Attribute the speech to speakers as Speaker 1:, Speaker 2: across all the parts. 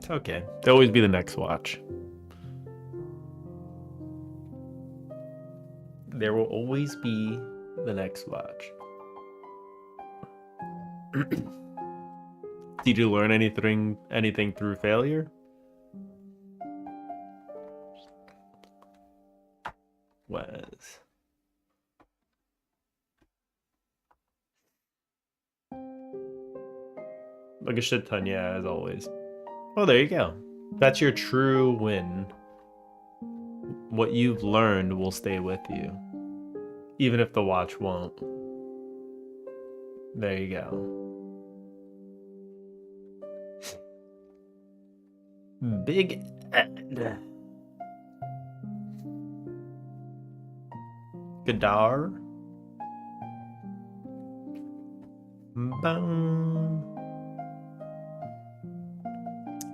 Speaker 1: It's okay. There'll always be the next watch. There will always be the next watch. Did you learn anything through failure? Was like a shit ton, yeah, as always. Oh, there you go. That's your true win. What you've learned will stay with you, even if the watch won't. There you go. Big Ed. Gadar. Boom.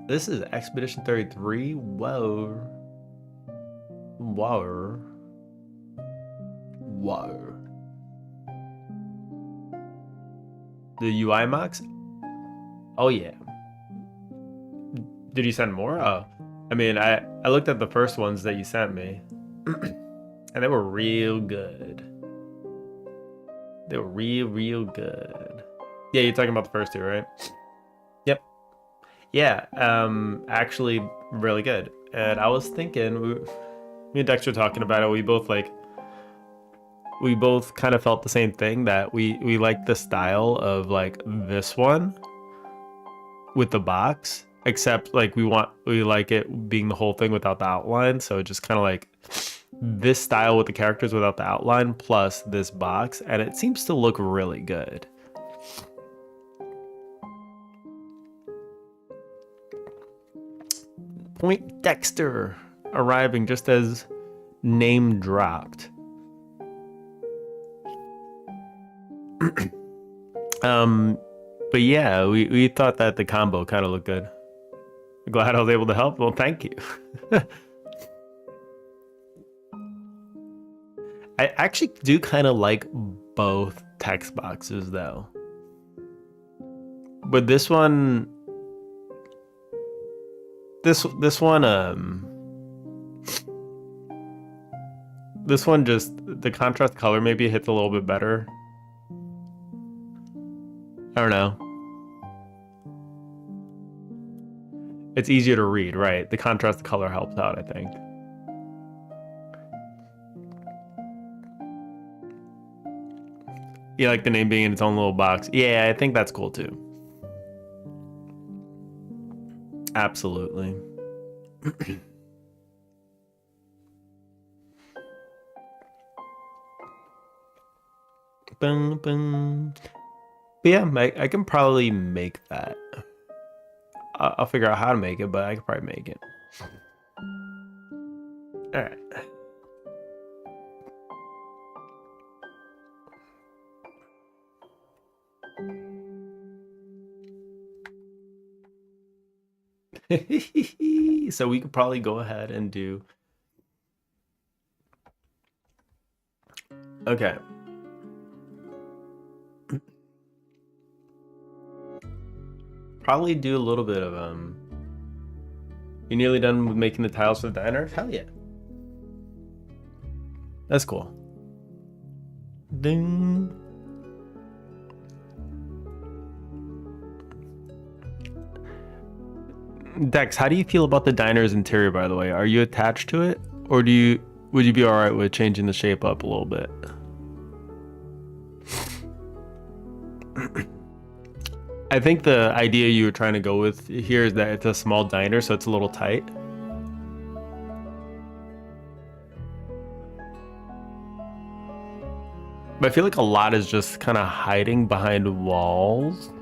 Speaker 1: This is Expedition 33. Whoa. Whoa. Whoa. The UI mocks? Oh yeah. Did you send more? Oh. I mean, I looked at the first ones that you sent me. And they were real good. They were real good. Yeah, you're talking about the first two, right? Yep. Yeah, actually really good. And I was thinking, me and Dexter talking about it, we both kind of felt the same thing, that we like the style of like this one with the box, except like we like it being the whole thing without the outline. So just kind of like this style with the characters without the outline plus this box, and it seems to look really good. Point Dexter arriving just as name dropped. But yeah, we thought that the combo kind of looked good. Glad I was able to help. Well, thank you. I actually do kind of like both text boxes though. But this one just the contrast color maybe hits a little bit better. I don't know. It's easier to read, right? The contrast color helps out, I think. You like the name being in its own little box. Yeah, I think that's cool too. Absolutely. Boom, boom. But yeah, I can probably make that. I'll figure out how to make it, but I can probably make it. All right. So we could probably go ahead and do. Okay. Probably do a little bit of You nearly done with making the tiles for the diner? Hell yeah. That's cool. Ding. Dex, how do you feel about the diner's interior, by the way? Are you attached to it? Or would you be alright with changing the shape up a little bit? I think the idea you were trying to go with here is that it's a small diner, so it's a little tight. But I feel like a lot is just kind of hiding behind walls.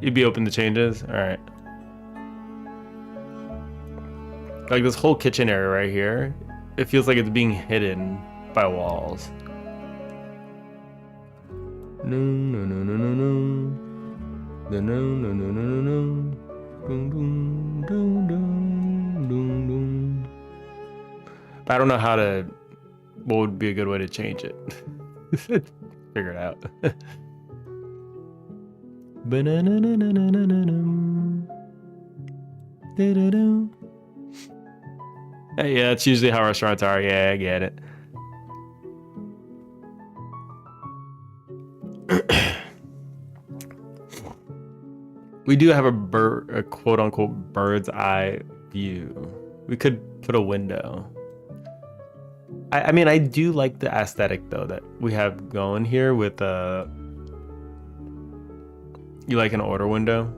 Speaker 1: You'd be open to changes? All right. Like this whole kitchen area right here, it feels like it's being hidden by walls. No, no, no, no, no, no. No, no, no, no, no, no. Boom, boom, boom, boom, boom, boom. But I don't know what would be a good way to change it. Figure it out. Hey, yeah, that's usually how restaurants are. Yeah, I get it. We do have a quote unquote bird's eye view. We could put a window. I mean, I do like the aesthetic though that we have going here with you like an order window?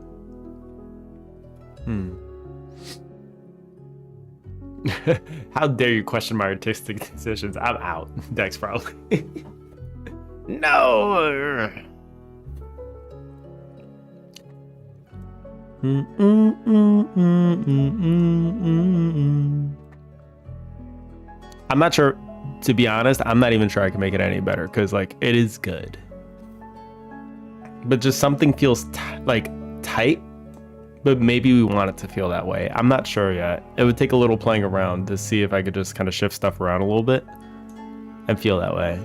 Speaker 1: How dare you question my artistic decisions? I'm out. Dex probably. No. I'm not sure, to be honest, I'm not even sure I can make it any better because like it is good. But just something feels like tight, but maybe we want it to feel that way. I'm not sure yet. It would take a little playing around to see if I could just kind of shift stuff around a little bit and feel that way.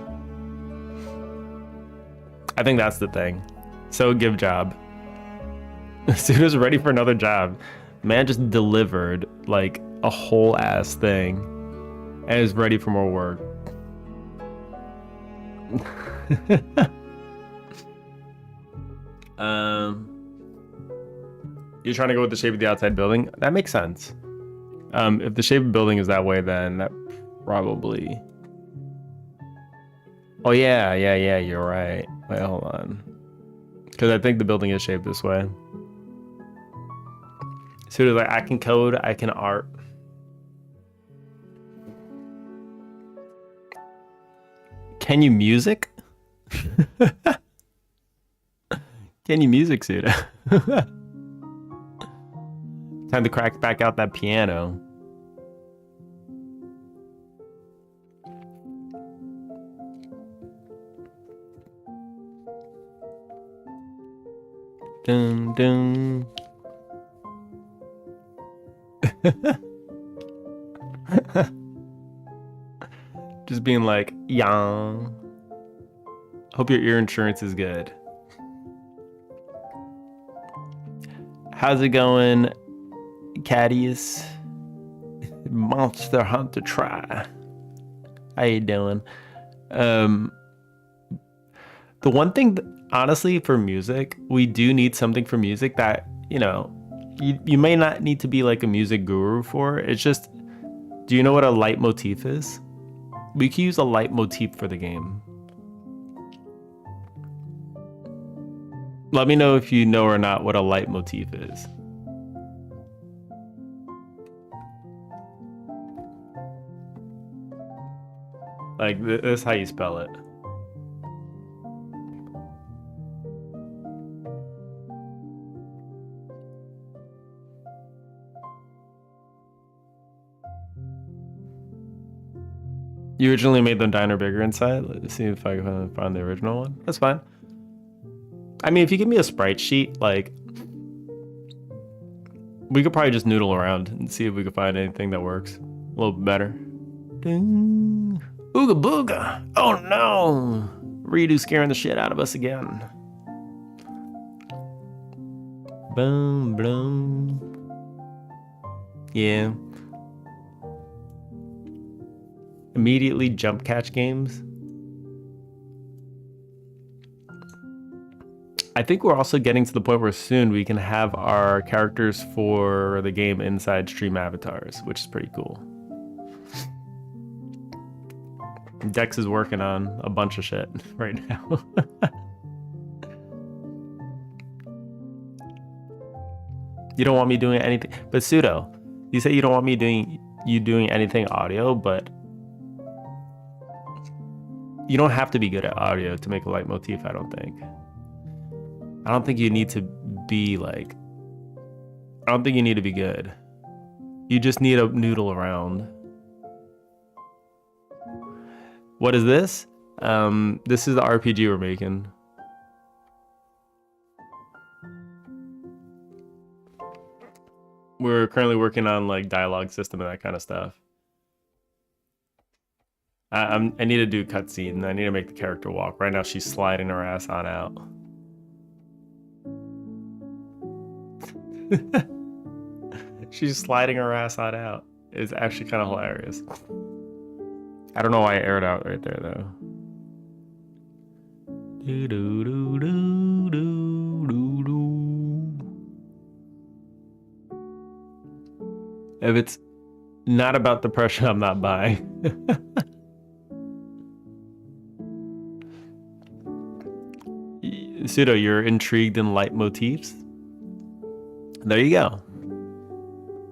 Speaker 1: I think that's the thing. So give job. Suda's ready for another job. Man just delivered like a whole ass thing and is ready for more work. You're trying to go with the shape of the outside building? That makes sense. If the shape of the building is that way, then that probably... Oh yeah, you're right. Wait, hold on. Because I think the building is shaped this way. So it's like, I can code, I can art. Can you music? Can you music, Suda? Time to crack back out that piano. Dun, dun. Just being like, yang. Hope your ear insurance is good. How's it going, Cadius? Monster Hunter Try. How you doing? The one thing that, honestly, for music, we do need something for music that, you know, you may not need to be like a music guru for. It's just, do you know what a leitmotif is? We can use a leitmotif for the game. Let me know if you know or not what a leitmotif is. Like, this is how you spell it. You originally made the diner bigger inside? Let's see if I can find the original one. That's fine. I mean, if you give me a sprite sheet, like, we could probably just noodle around and see if we could find anything that works a little bit better. Ding. Ooga booga. Oh no. Redo scaring the shit out of us again. Boom, boom. Yeah. Immediately jump catch games. I think we're also getting to the point where soon we can have our characters for the game inside stream avatars, which is pretty cool. Dex is working on a bunch of shit right now. You don't want me doing anything, but Pseudo, you say you don't want me doing anything audio, but you don't have to be good at audio to make a leitmotif, I don't think. I don't think you need to be like, I don't think you need to be good. You just need to noodle around. What is this? This is the RPG we're making. We're currently working on like dialogue system and that kind of stuff. I need to do cutscene. I need to make the character walk. Right now she's sliding her ass on out. She's sliding her ass on out. It's actually kind of hilarious. I don't know why I aired out right there though. Do do do do do do do. If it's not about the pressure, I'm not buying. Pseudo, you're intrigued in leitmotifs? There you go.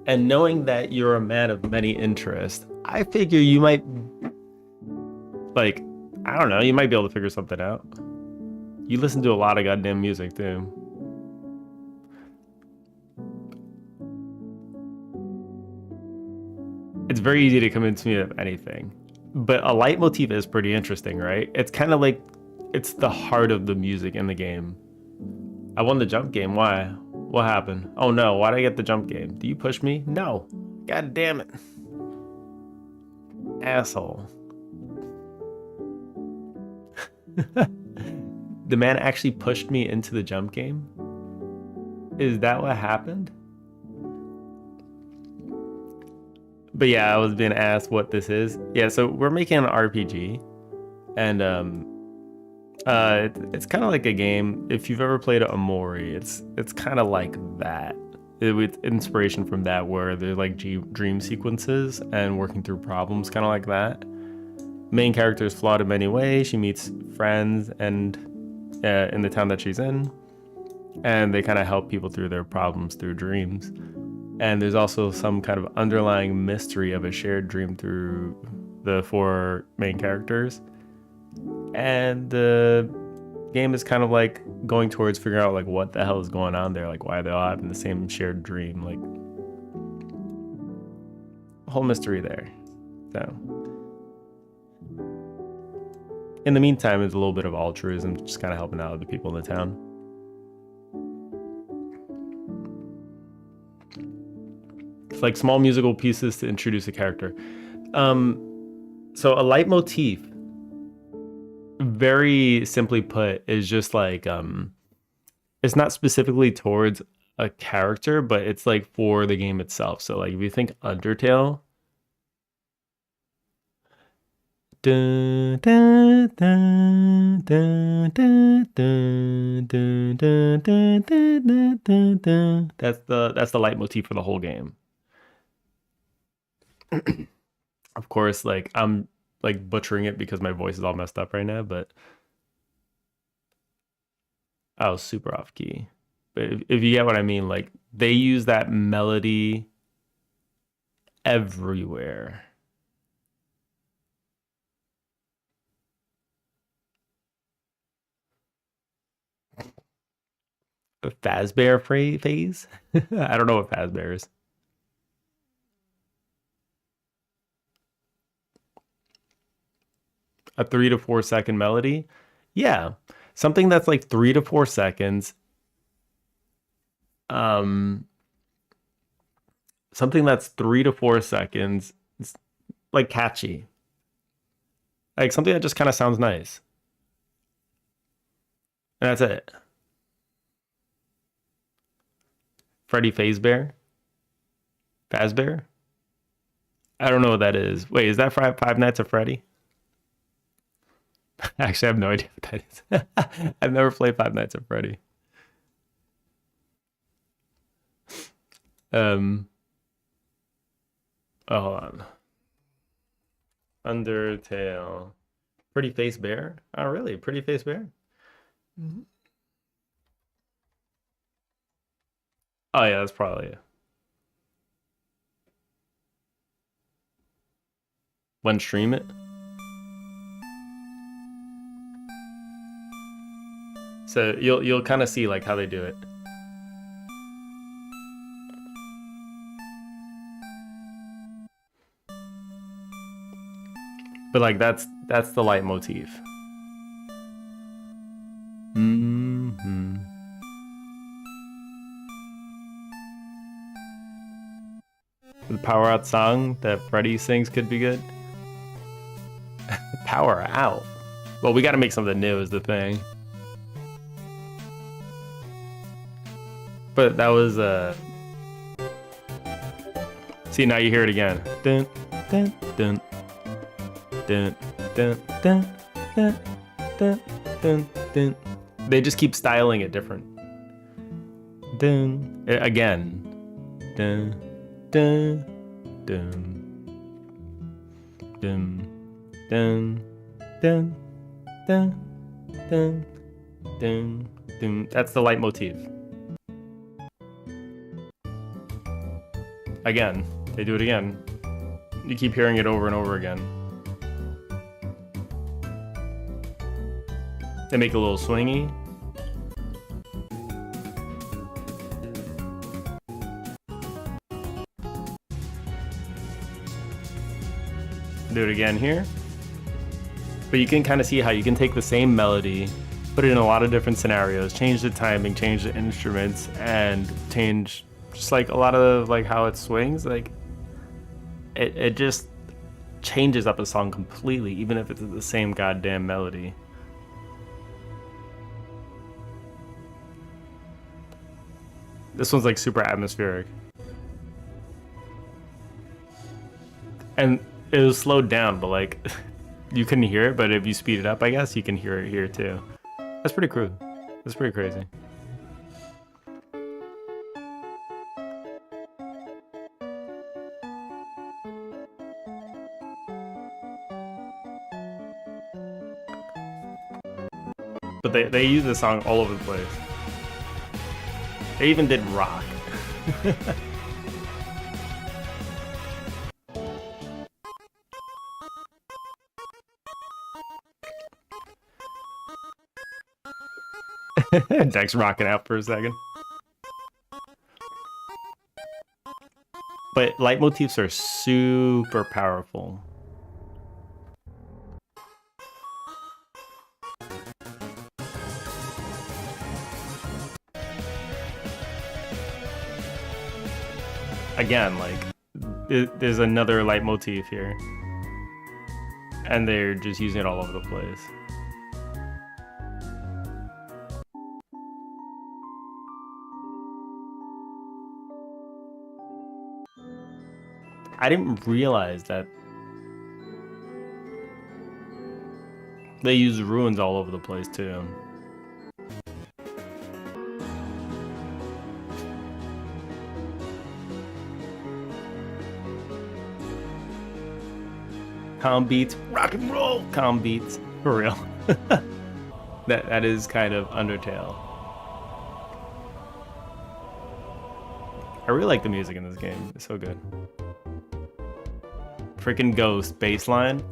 Speaker 1: And knowing that you're a man of many interests, I figure you might, like, I don't know, you might be able to figure something out. You listen to a lot of goddamn music, too. It's very easy to convince me of anything. But a leitmotif is pretty interesting, right? It's kind of like, it's the heart of the music in the game. I won the jump game. Why? What happened? Oh no, why did I get the jump game? Do you push me? No. God damn it. Asshole. The man actually pushed me into the jump game? Is that what happened? But yeah, I was being asked what this is. Yeah, so we're making an RPG. And it's kind of like a game. If you've ever played Omori, it's kind of like that. With inspiration from that, where they're like dream sequences and working through problems, kind of like that. Main character is flawed in many ways. She meets friends and in the town that she's in, and they kind of help people through their problems through dreams. And there's also some kind of underlying mystery of a shared dream through the four main characters. And the game is kind of like going towards figuring out like what the hell is going on there, like why they're all having the same shared dream, like a whole mystery there. So in the meantime, it's a little bit of altruism, just kind of helping out the people in the town. It's like small musical pieces to introduce a character. So a leitmotif, very simply put, is just like it's not specifically towards a character, but it's like for the game itself. So like if you think Undertale, that's the leitmotif for the whole game. Of course, like I'm like butchering it because my voice is all messed up right now, but I was super off key. But if you get what I mean, like they use that melody everywhere. A Fazbear phase? I don't know what Fazbear is. A 3 to 4 second melody? Yeah. Something that's like 3 to 4 seconds. Something that's 3 to 4 seconds. It's like catchy. Like something that just kind of sounds nice. And that's it. Freddy Fazbear? Fazbear? I don't know what that is. Wait, is that Five Nights at Freddy? Actually, I have no idea what that is. I've never played Five Nights at Freddy. Oh, hold on. Undertale. Pretty Face Bear? Oh, really? Pretty Face Bear? Mm-hmm. Oh, yeah, that's probably it. When stream it? So you'll kind of see like how they do it. But like that's the leitmotif. Mm-hmm. The Power Out song that Freddy sings could be good. power out. Well, we got to make something new is the thing. But that was see, now you hear it again. Dun, dun, dun, dun, dun, dun, dun, dun, dun, dun. They just keep styling it different. Dun, again. Dun, dun, dun, dun, dun, dun, dun, dun, dun, dun. That's the leitmotif. Again, they do it again. You keep hearing it over and over again. They make it a little swingy. Do it again here. But you can kind of see how you can take the same melody, put it in a lot of different scenarios, change the timing, change the instruments, and change just like a lot of like how it swings. Like it just changes up a song completely, even if it's the same goddamn melody. This one's like super atmospheric. And it was slowed down, but like you couldn't hear it, but if you speed it up, I guess you can hear it here too. That's pretty cool. That's pretty crazy. But they use this song all over the place. They even did rock. Dex rocking out for a second. But leitmotifs are super powerful. Again, like, there's another leitmotif here. And they're just using it all over the place. I didn't realize that they use ruins all over the place too. Calm beats, rock and roll, calm beats, for real. That is kind of Undertale. I really like the music in this game. It's so good. Freaking Ghost bassline.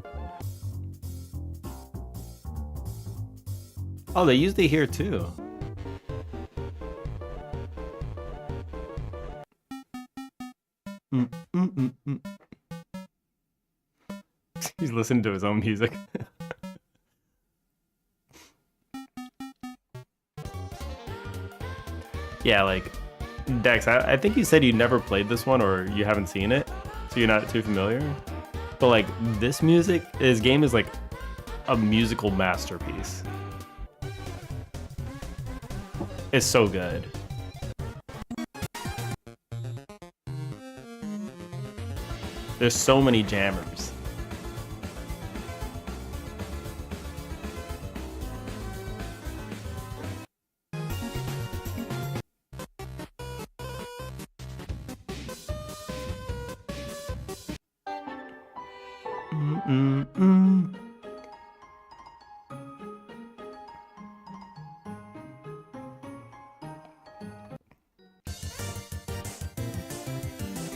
Speaker 1: Oh, they used it here too. He's listening to his own music. Yeah, like, Dex, I think you said you never played this one or you haven't seen it, so you're not too familiar. But like, this game is like a musical masterpiece. It's so good. There's so many jammers.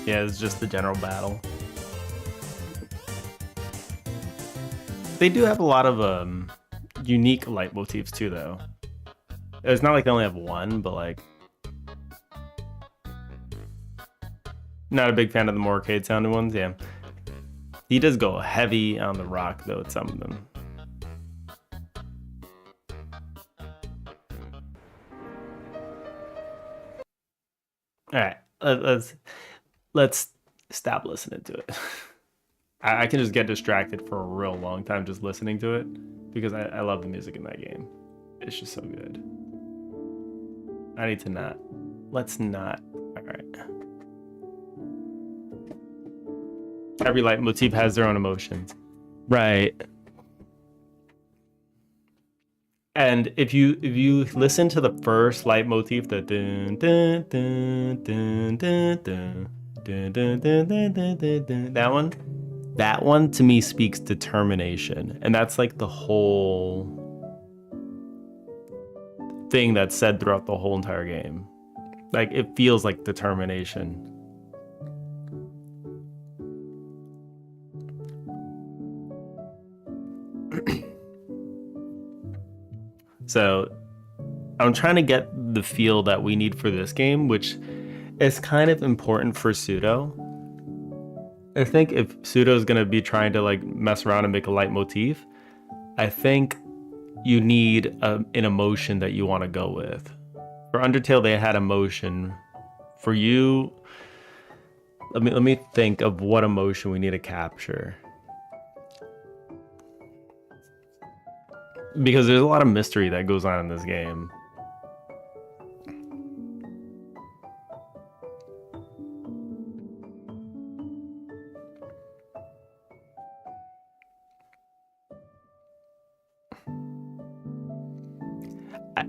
Speaker 1: Yeah, it's just the general battle. They do have a lot of unique leitmotifs too, though. It's not like they only have one, but like, not a big fan of the more arcade sounding ones. Yeah, he does go heavy on the rock though with some of them. All right, let's stop listening to it. I can just get distracted for a real long time just listening to it because I love the music in that game. It's just so good. I need to not. Let's not. All right. Every leitmotif has their own emotions. Right. And if you listen to the first leitmotif, the dun dun dun dun dun dun dun dun dun dun dun dun dun, that one to me speaks determination, and that's like the whole thing that's said throughout the whole entire game. Like it feels like determination. So I'm trying to get the feel that we need for this game, which is kind of important for Pseudo. I think if Pseudo is going to be trying to like mess around and make a leitmotif, I think you need an emotion that you want to go with. For Undertale, they had emotion. For you, let me think of what emotion we need to capture. Because there's a lot of mystery that goes on in this game.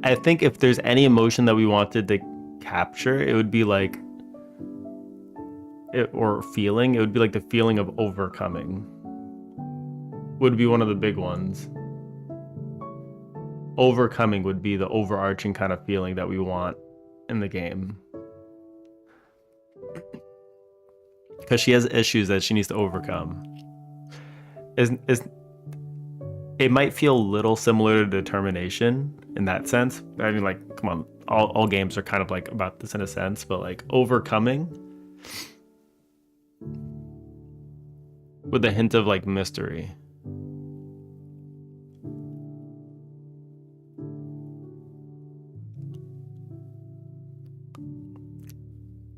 Speaker 1: I think if there's any emotion that we wanted to capture, it would be like or feeling, it would be like the feeling of overcoming. Would be one of the big ones. Overcoming would be the overarching kind of feeling that we want in the game. Because she has issues that she needs to overcome. It might feel a little similar to determination in that sense. I mean, like, come on, all games are kind of like about this in a sense, but like overcoming with a hint of like mystery.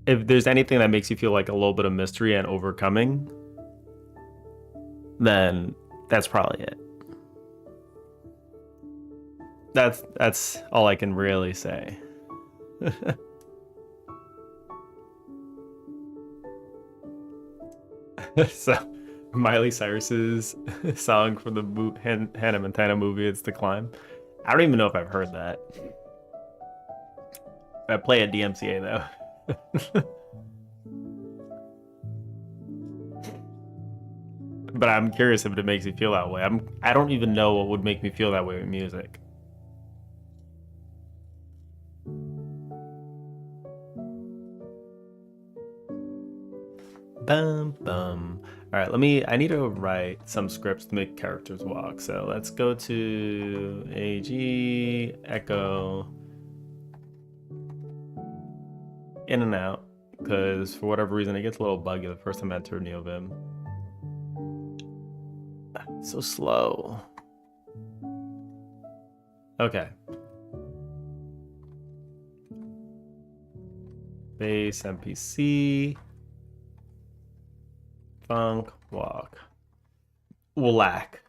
Speaker 1: If there's anything that makes you feel like a little bit of mystery and overcoming, then that's probably it. That's all I can really say. So, Miley Cyrus's song from the Hannah Montana movie, "It's the Climb." I don't even know if I've heard that. I play at DMCA though. But I'm curious if it makes me feel that way. I don't even know what would make me feel that way with music. Bum bum. All right, I need to write some scripts to make characters walk. So let's go to AG echo in and out, because for whatever reason it gets a little buggy the first time I enter Neovim. So slow. Okay. Base NPC. Funk walk. Whack.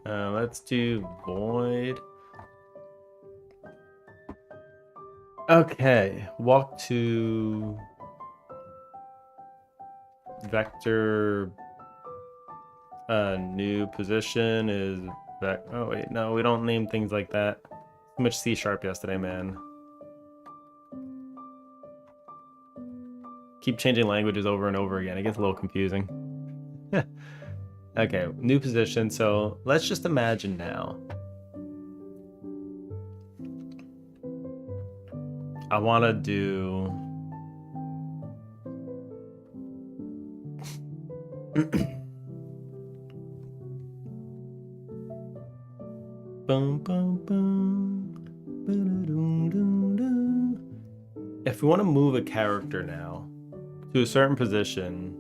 Speaker 1: Let's do void. Okay, walk to vector. New position is oh wait, no, we don't name things like that. Too much C# yesterday, man. Keep changing languages over and over again. It gets a little confusing. Okay, new position. So let's just imagine now. I want to do. Boom, boom, boom. If we want to move a character now to a certain position,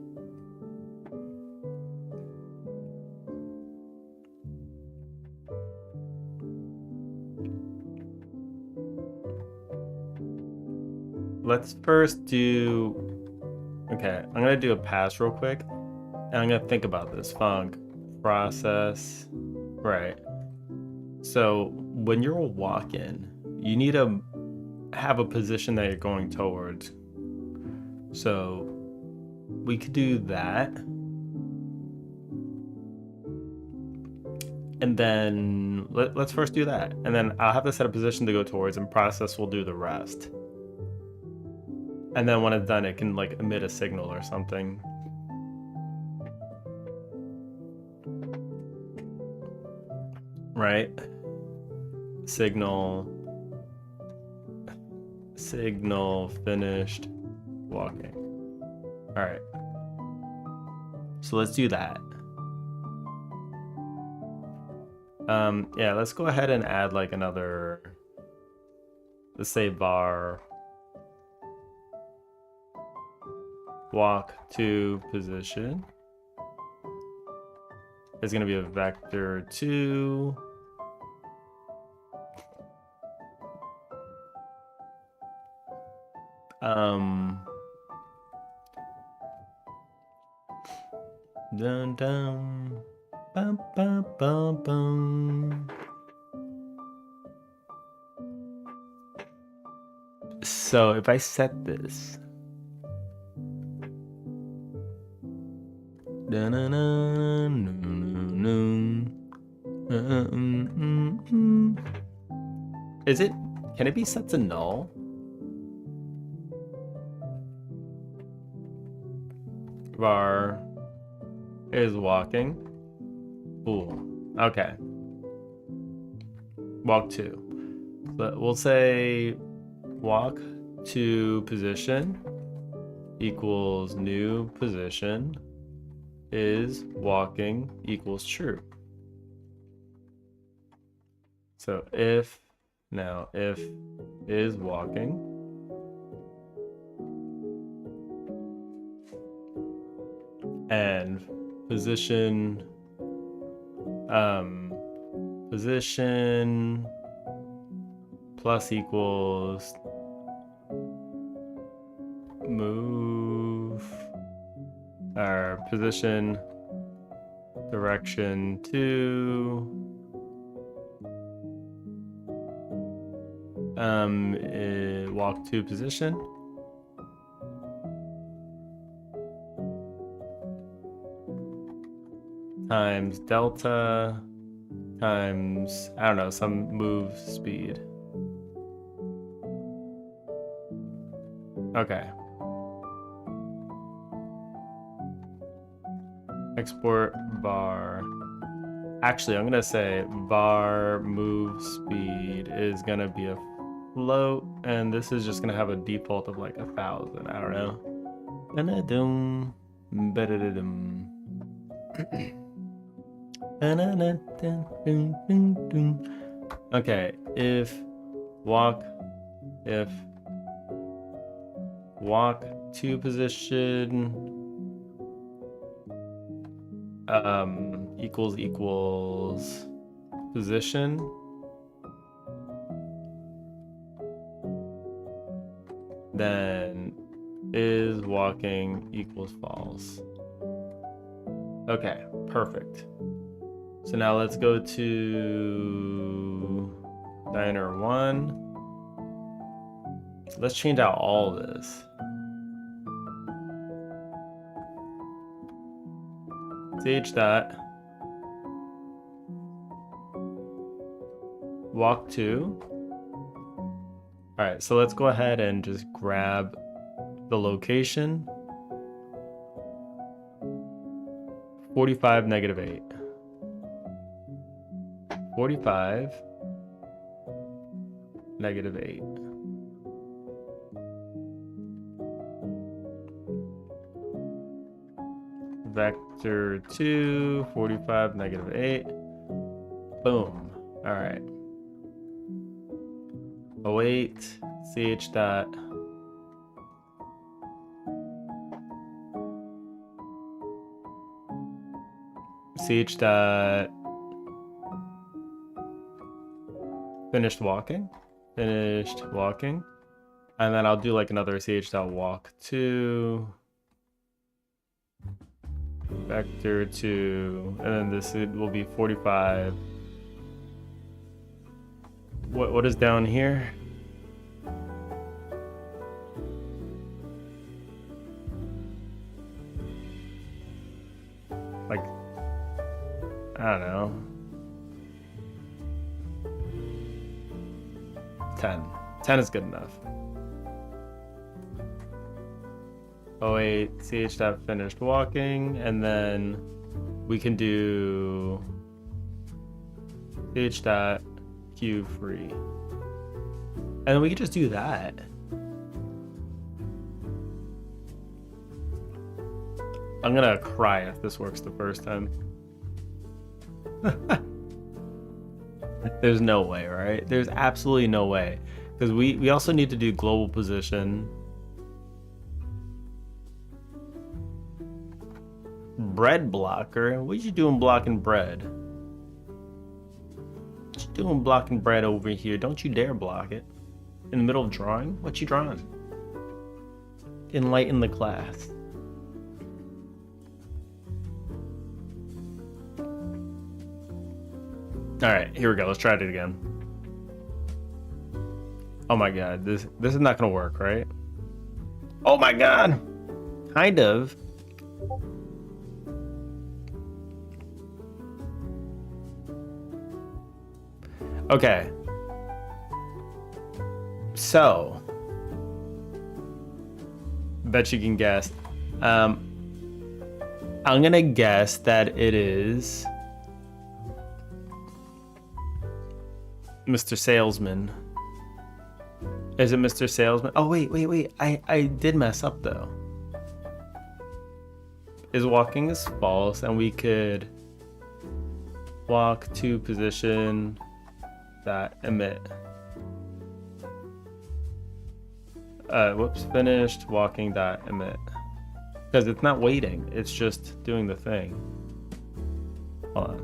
Speaker 1: let's first do, okay, I'm gonna do a pass real quick, and I'm gonna think about this. Func, process, right. So when you're walking, you need to have a position that you're going towards. So we could do that. And then let's first do that. And then I'll have to set a position to go towards, and process will do the rest. And then when it's done, it can like emit a signal or something. Right? Signal finished walking. All right. So let's do that. Yeah, let's go ahead and add like another, let's say var walk to position. There's gonna be a vector 2. Dun dun bum bum bum bum. So if I set this, is it, can it be set to null? Var is walking. Ooh, okay. Walk to. But we'll say walk to position equals new position is walking equals true. So if is walking, and position plus equals move, our position direction to walk to position. Times delta times, I don't know, some move speed. Okay. Export var. Actually, I'm gonna say var move speed is gonna be a float, and this is just gonna have a default of like 1,000. I don't know. Okay, if walk to position equals position, then is walking equals false. Okay, perfect. So now let's go to diner 1. So let's change out all this. Ch dot walk to. All right, so let's go ahead and just grab the location. 45 negative 8. 45 negative 8. Vector 2, 45 negative 8. Boom. All right. Await ch dot finished walking. And then I'll do like another ch.walk 2, vector 2, and then this will be 45. What is down here? Like, I don't know. 10. 10 is good enough. 08 ch dot finished walking, and then we can do ch dot queue free, and then we can just do that. I'm gonna cry if this works the first time. There's no way, right? There's absolutely no way, because we also need to do global position. Bread blocker? What you doing blocking bread? What you doing blocking bread over here? Don't you dare block it. In the middle of drawing? What you drawing? Enlighten the class. Alright, here we go. Let's try it again. Oh my god, this is not gonna work, right? Oh my god! Kind of. Okay. So, bet you can guess. I'm gonna guess that it is Mr. Salesman. Is it Mr. Salesman? Oh wait. I did mess up though. Is walking is false, and we could walk to position that emit. Whoops, finished walking dot emit. Because it's not waiting, it's just doing the thing. Hold on.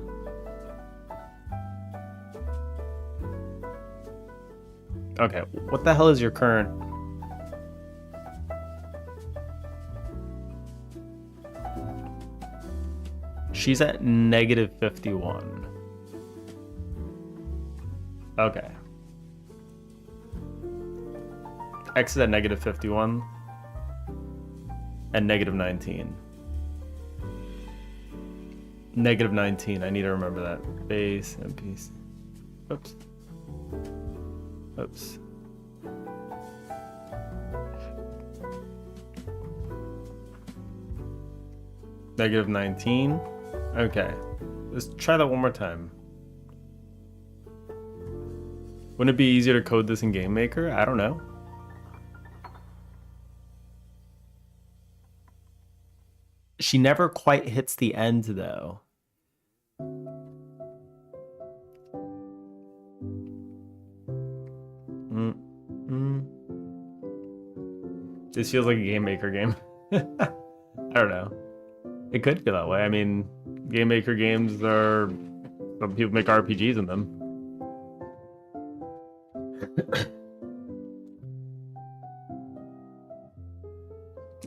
Speaker 1: Okay, what the hell is your current? She's at -51. Okay. X is at -51 and -19. -19, I need to remember that. Base and piece. Oops. Oops. -19. Okay. Let's try that one more time. Wouldn't it be easier to code this in GameMaker? I don't know. She never quite hits the end though. This feels like a GameMaker game. I don't know. It could feel that way. I mean, GameMaker games are... Some people make RPGs in them.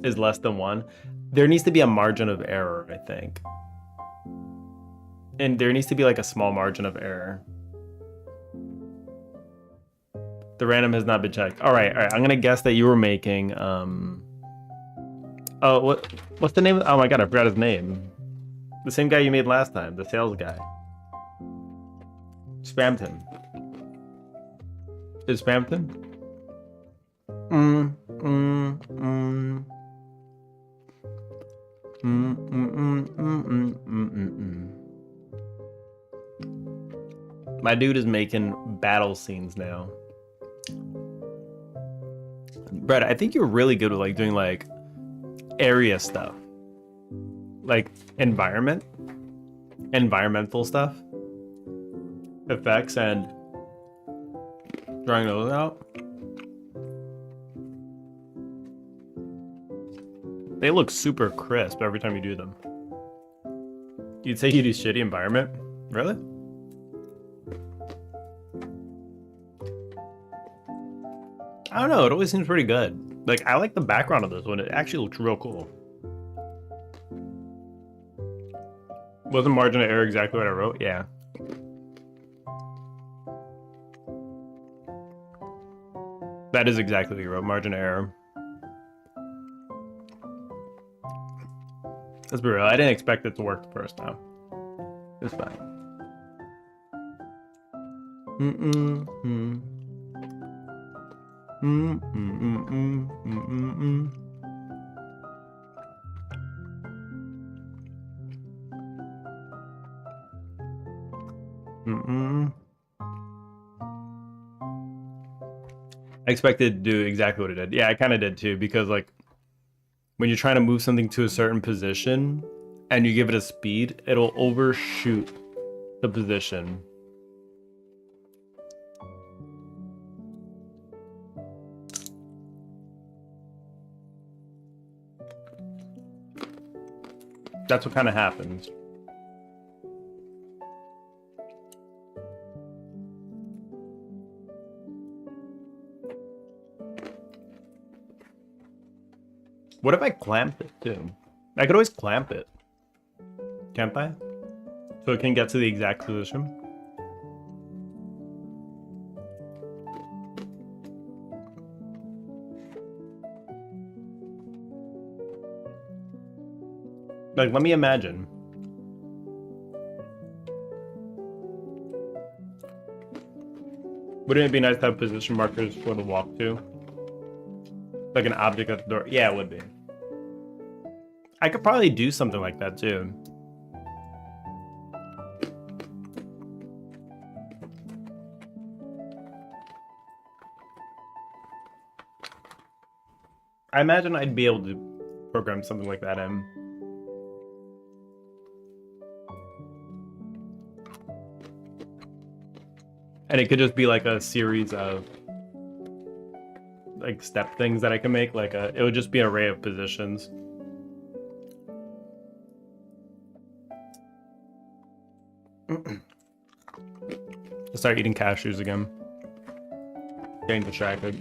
Speaker 1: Is less than 1. There needs to be a margin of error, I think. And there needs to be like a small margin of error. The random has not been checked. All right. I'm gonna guess that you were making. Oh, what's the name? Oh my god, I forgot his name. The same guy you made last time, the sales guy. Spamton. Is Spamton? My dude is making battle scenes now. Brett, I think you're really good with like doing like area stuff, like environmental stuff, effects, and drawing those out. They look super crisp every time you do them. You'd say you do shitty environment? Really? I don't know, it always seems pretty good. Like, I like the background of this one. It actually looks real cool. Wasn't margin of error exactly what I wrote? Yeah. That is exactly what you wrote, margin of error. Let's be real, I didn't expect it to work the first time. It's fine. I expected to do exactly what it did. Yeah, I kind of did too, because like when you're trying to move something to a certain position and you give it a speed, it'll overshoot the position. That's what kind of happens. What if I clamped it too? I could always clamp it. Can't I? So it can get to the exact position. Like, let me imagine. Wouldn't it be nice to have position markers for the walk to? Like an object at the door? Yeah, it would be. I could probably do something like that too. I imagine I'd be able to program something like that in. And it could just be like a series of like step things that I can make. Like it would just be an array of positions. I'll start eating cashews again. Getting distracted.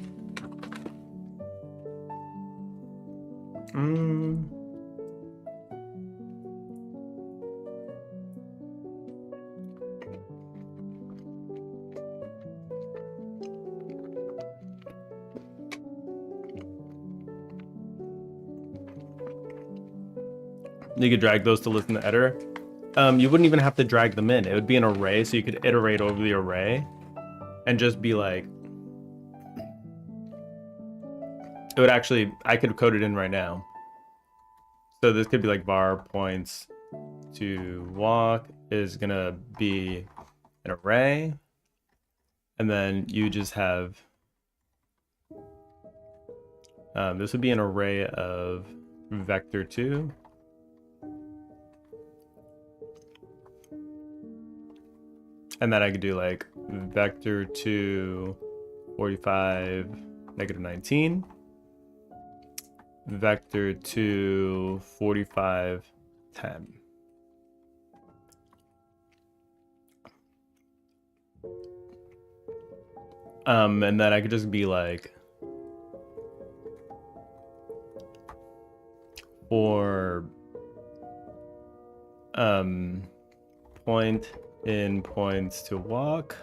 Speaker 1: You could drag those to listen to editor. You wouldn't even have to drag them in. It would be an array, so you could iterate over the array and just be like, it would actually, I could code it in right now. So this could be like var points to walk is gonna be an array, and then you just have, this would be an array of vector2. And then I could do like vector2 45 negative 19, vector2 45 10. And then I could just be like, for point in points to walk,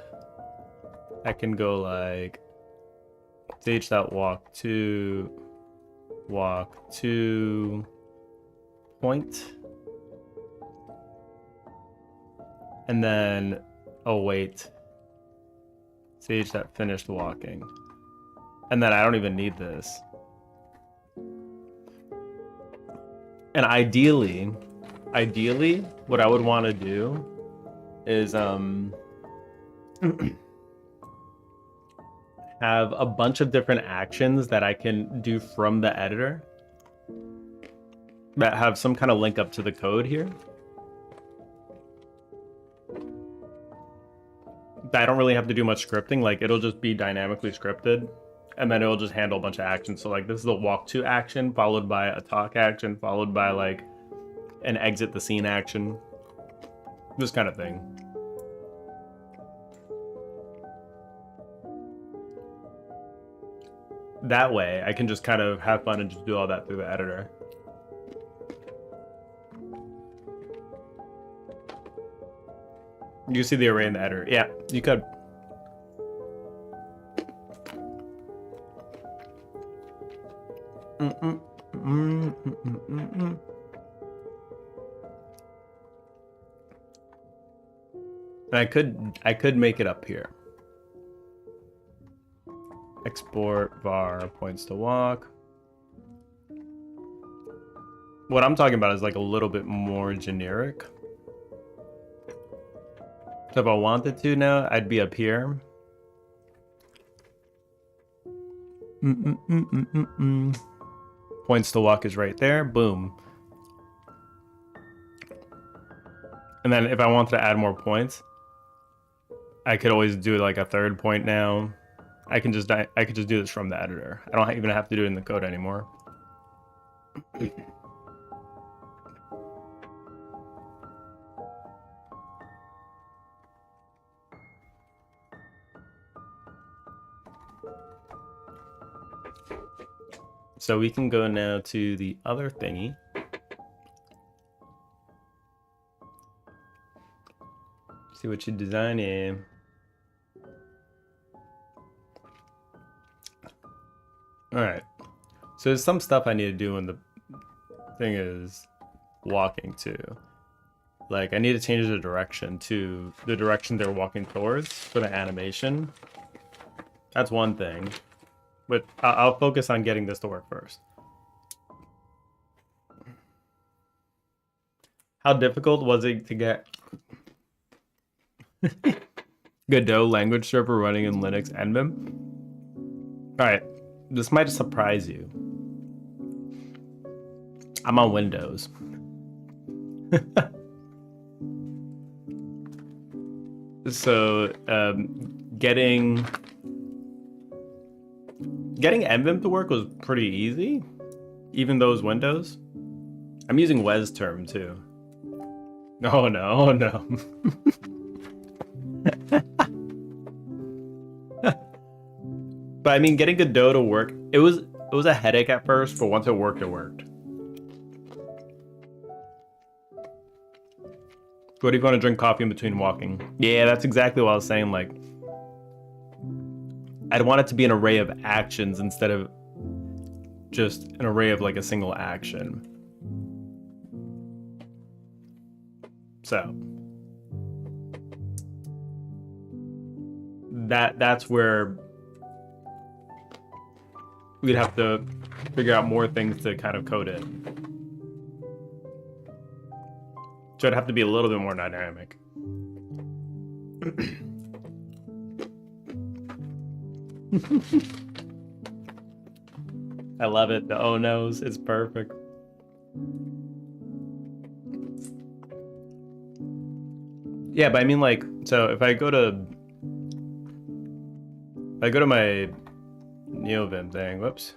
Speaker 1: I can go like stage.walk to point, and then await stage.finished walking, and then I don't even need this. And ideally, what I would want to do is have a bunch of different actions that I can do from the editor that have some kind of link up to the code here. I don't really have to do much scripting. Like, it'll just be dynamically scripted, and then it'll just handle a bunch of actions. So like, this is a walk to action followed by a talk action followed by like an exit the scene action, this kind of thing. that way, I can just kind of have fun and just do all that through the editor. You see the array in the editor. Yeah, you could. And I could make it up here. Export var points to walk. What I'm talking about is like a little bit more generic. So if I wanted to now, I'd be up here. Points to walk is right there. Boom. And then if I wanted to add more points, I could always do like a third point now. I could just do this from the editor. I don't even have to do it in the code anymore. So we can go now to the other thingy. See what you design here. All right. So there's some stuff I need to do when the thing is walking too. Like I need to change the direction to the direction they're walking towards for the animation. That's one thing. But I'll focus on getting this to work first. How difficult was it to get Godot language server running in Linux and Vim? Alright, this might surprise you. I'm on Windows. So, getting NVim to work was pretty easy, even though it's Windows. I'm using WesTerm too. Oh no, oh no. But I mean, getting Godot to work, it was a headache at first, but once it worked, it worked. What, are you going to drink coffee in between walking? Yeah, that's exactly what I was saying. Like, I'd want it to be an array of actions instead of just an array of like a single action. So that's where we'd have to figure out more things to kind of code in. So it'd have to be a little bit more dynamic. I love it. The oh no's, it's perfect. Yeah, but I mean, like, so if I go to my NeoVim thing, whoops,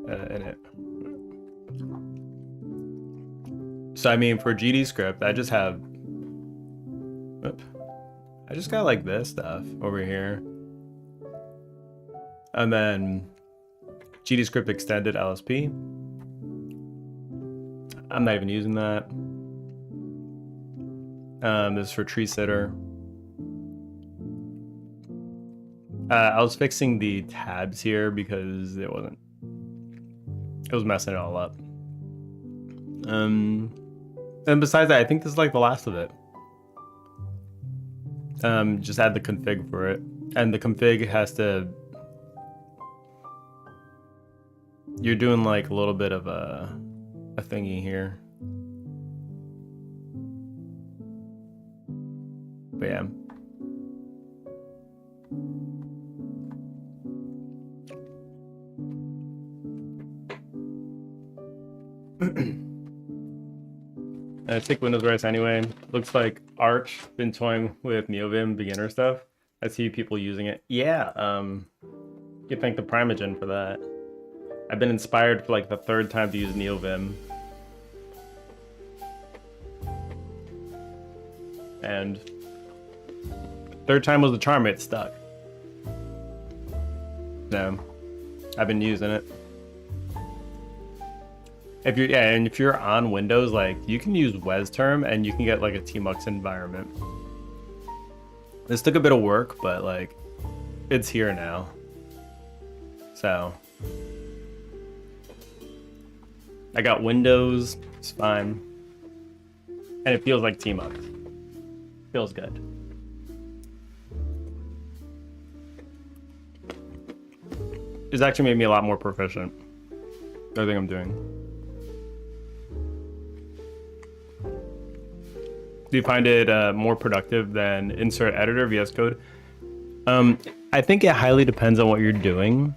Speaker 1: edit. So I mean, for GDScript, I just have, I just got like this stuff over here. And then GDScript extended LSP. I'm not even using that. This is for tree sitter. I was fixing the tabs here because it was messing it all up. And besides that, I think this is like the last of it. Just add the config for it. And the config has to, you're doing like a little bit of a thingy here. But yeah. I take Windows RISE anyway. Looks like Arch been toying with NeoVim beginner stuff. I see people using it. Yeah, you can thank the Primeagen for that. I've been inspired for like the third time to use NeoVim. And third time was the charm, it stuck. So, I've been using it. If you're on Windows, like you can use WesTerm and you can get like a Tmux environment. This took a bit of work, but like it's here now. So I got Windows, it's fine. And it feels like Tmux. Feels good. It's actually made me a lot more proficient. Everything I'm doing. Do you find it more productive than insert editor VS Code? I think it highly depends on what you're doing.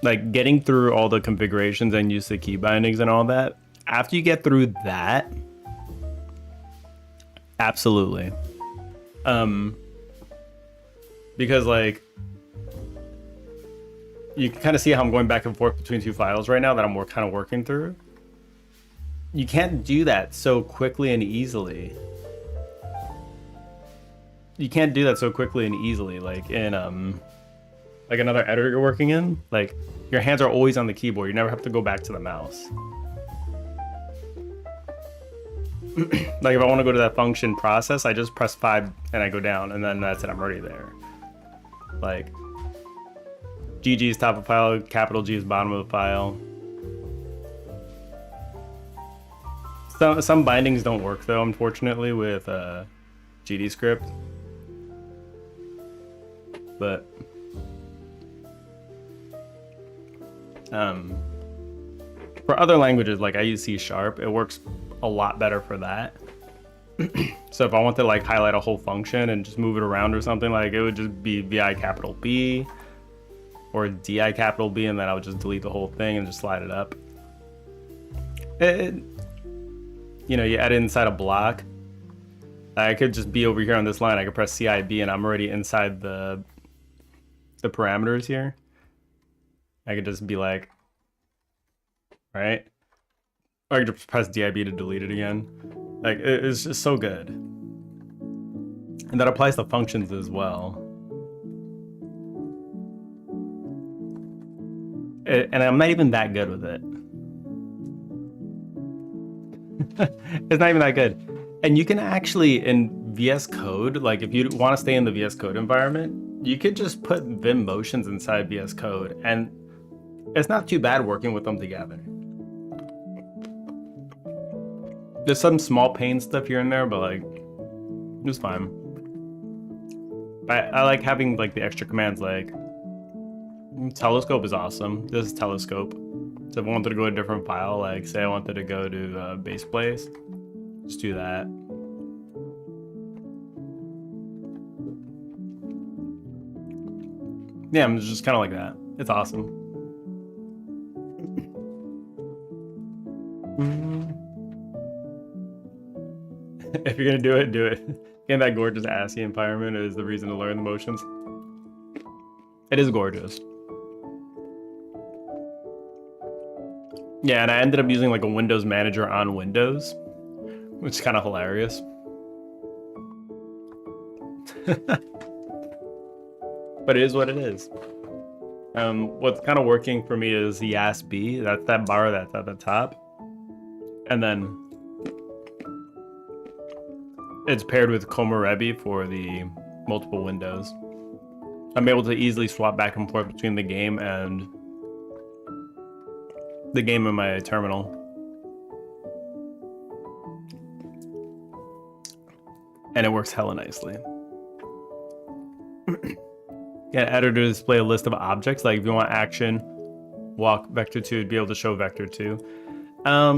Speaker 1: Like getting through all the configurations and use the key bindings and all that. After you get through that, absolutely. Because like you can kind of see how I'm going back and forth between two files right now that I'm kind of working through. You can't do that so quickly and easily. You can't do that so quickly and easily, like in like another editor you're working in. Like your hands are always on the keyboard. You never have to go back to the mouse. Like if I want to go to that function process, I just press 5 and I go down, and then that's it. I'm already there. Like GG is top of file, capital G is bottom of the file. Some bindings don't work though, unfortunately, with GD script. But for other languages, like I use C#, it works a lot better for that. So if I want to like highlight a whole function and just move it around or something, like it would just be VI capital B or DI capital B, and then I would just delete the whole thing and just slide it up. You know, you add it inside a block. I could just be over here on this line. I could press CIB and I'm already inside the parameters here. I could just be like, right? Or I could just press DIB to delete it again. Like, it's just so good. And that applies to functions as well. And I'm not even that good with it. It's not even that good. And you can actually, in VS Code, like if you want to stay in the VS Code environment, you could just put Vim motions inside VS Code, and it's not too bad working with them together. There's some small pain stuff here and there, but like, it's fine. I like having like the extra commands, like telescope is awesome. This is telescope. So if I wanted to go to a different file, like say I wanted to go to base place, just do that. Yeah, I'm just kind of like that. It's awesome. If you're gonna do it, do it. Getting that gorgeous ASCII environment is the reason to learn the motions. It is gorgeous. Yeah, and I ended up using like a Windows manager on Windows, which is kind of hilarious. But it is what it is. What's kind of working for me is the YASB. That's that bar that's at the top. And then it's paired with Komorebi for the multiple windows. I'm able to easily swap back and forth between the game and my terminal. And it works hella nicely. Yeah, editor to display a list of objects. Like if you want action, walk vector 2, be able to show vector 2. I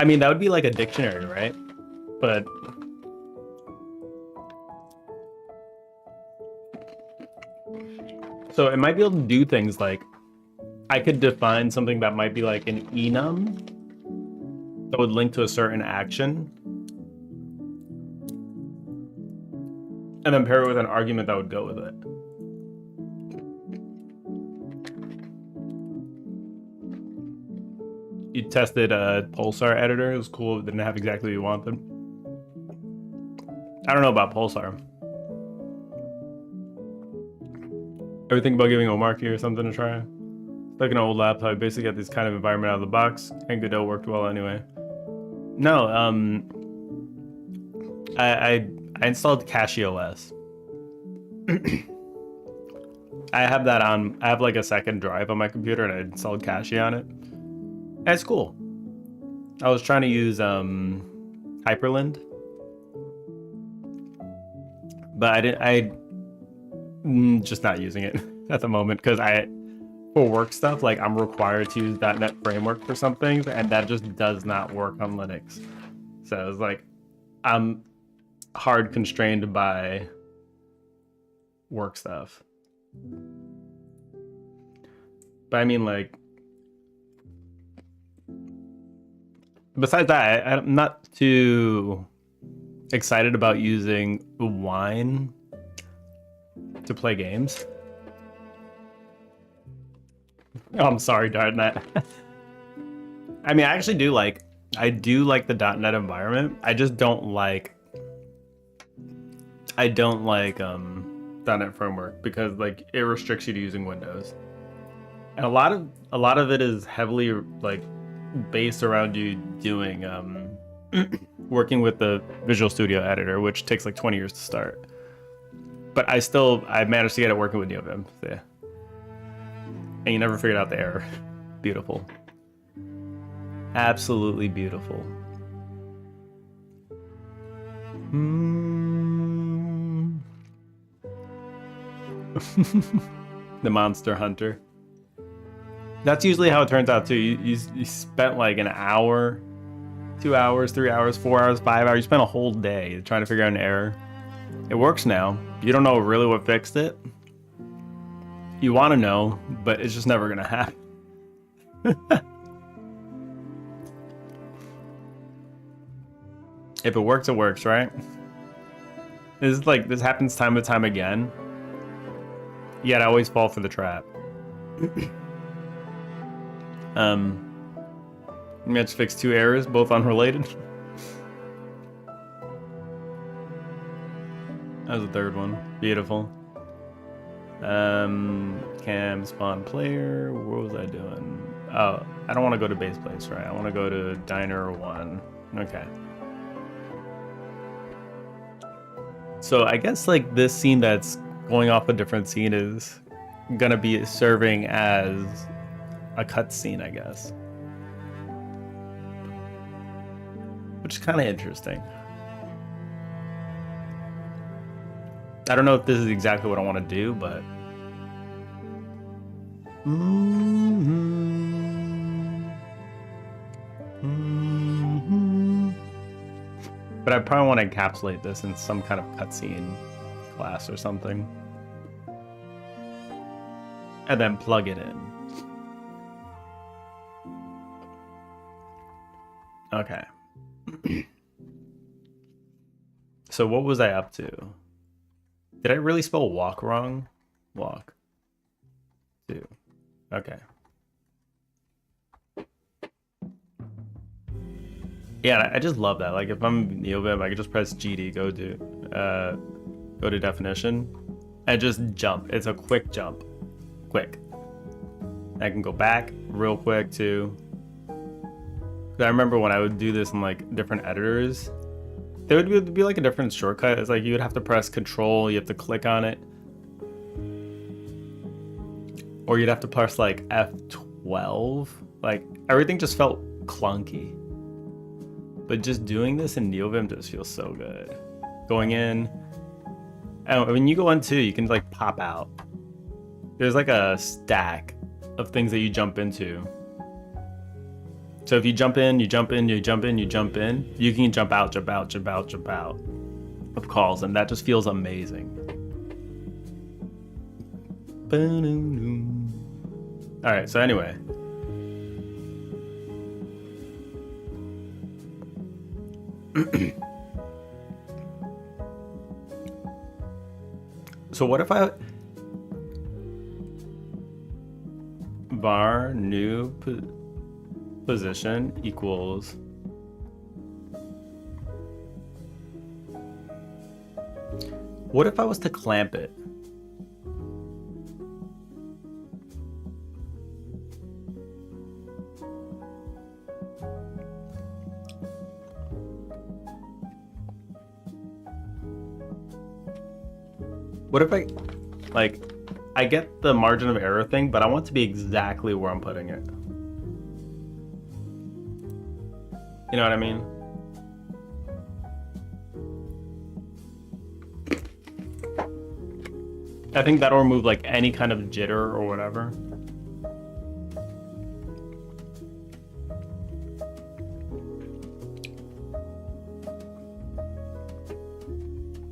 Speaker 1: mean, that would be like a dictionary, right? But so it might be able to do things like I could define something that might be like an enum that would link to a certain action, and then pair it with an argument that would go with it. You tested a Pulsar editor. It was cool. It didn't have exactly what you wanted. I don't know about Pulsar. Ever think about giving Omar key or something to try? Like an old laptop, I basically got this kind of environment out of the box, and Godot worked well anyway. No, I installed CachyOS. I have that on. I have like a second drive on my computer, and I installed Cachy on it. And it's cool. I was trying to use Hyperland, but I'm just not using it at the moment because for work stuff, like I'm required to use .NET Framework for some things, and that just does not work on Linux. So it's like I'm hard constrained by work stuff. But I mean, like, besides that, I'm not too excited about using Wine to play games. Oh, I'm sorry, .NET. I mean, I do like the .NET environment. I just don't like .NET Framework because like it restricts you to using Windows. And a lot of it is heavily like based around you doing working with the Visual Studio editor, which takes like 20 years to start. But I managed to get it working with NeoVim. So yeah. And you never figured out the error. Beautiful. Absolutely beautiful. The Monster Hunter. That's usually how it turns out too. You spent like an hour, 2 hours, 3 hours, 4 hours, 5 hours. You spent a whole day trying to figure out an error. It works now. You don't know really what fixed it. You want to know, but it's just never gonna happen. If it works, it works, right? This happens time and time again. Yet I always fall for the trap. Let's fix 2 errors, both unrelated. That was the third one. Beautiful. Cam spawn player. What was I doing? Oh, I don't want to go to base place, right? I want to go to diner 1. Okay. So I guess like this scene that's going off a different scene is gonna be serving as a cutscene, I guess. Which is kind of interesting. I don't know if this is exactly what I want to do, but but I probably want to encapsulate this in some kind of cutscene class or something. And then plug it in. Okay. So what was I up to? Did I really spell walk wrong? Walk. 2. Okay. Yeah, I just love that. Like if I'm NeoVim, I can just press GD, go to definition, and just jump. It's a quick jump. Quick. I can go back real quick too. I remember when I would do this in like different editors, there would be like a different shortcut. It's like you would have to press Control, you have to click on it, or you'd have to press like F12. Like everything just felt clunky. But just doing this in NeoVim just feels so good. Going in, and when you go in too, you can like pop out. There's like a stack of things that you jump into. So if you jump in, you jump in, you jump in, you jump in, you can jump out, jump out, jump out, jump out of calls, and that just feels amazing. All right, so anyway. So what if I var new position equals what if I was to clamp it? What if like, I get the margin of error thing, but I want to be exactly where I'm putting it. You know what I mean? I think that'll remove like any kind of jitter or whatever.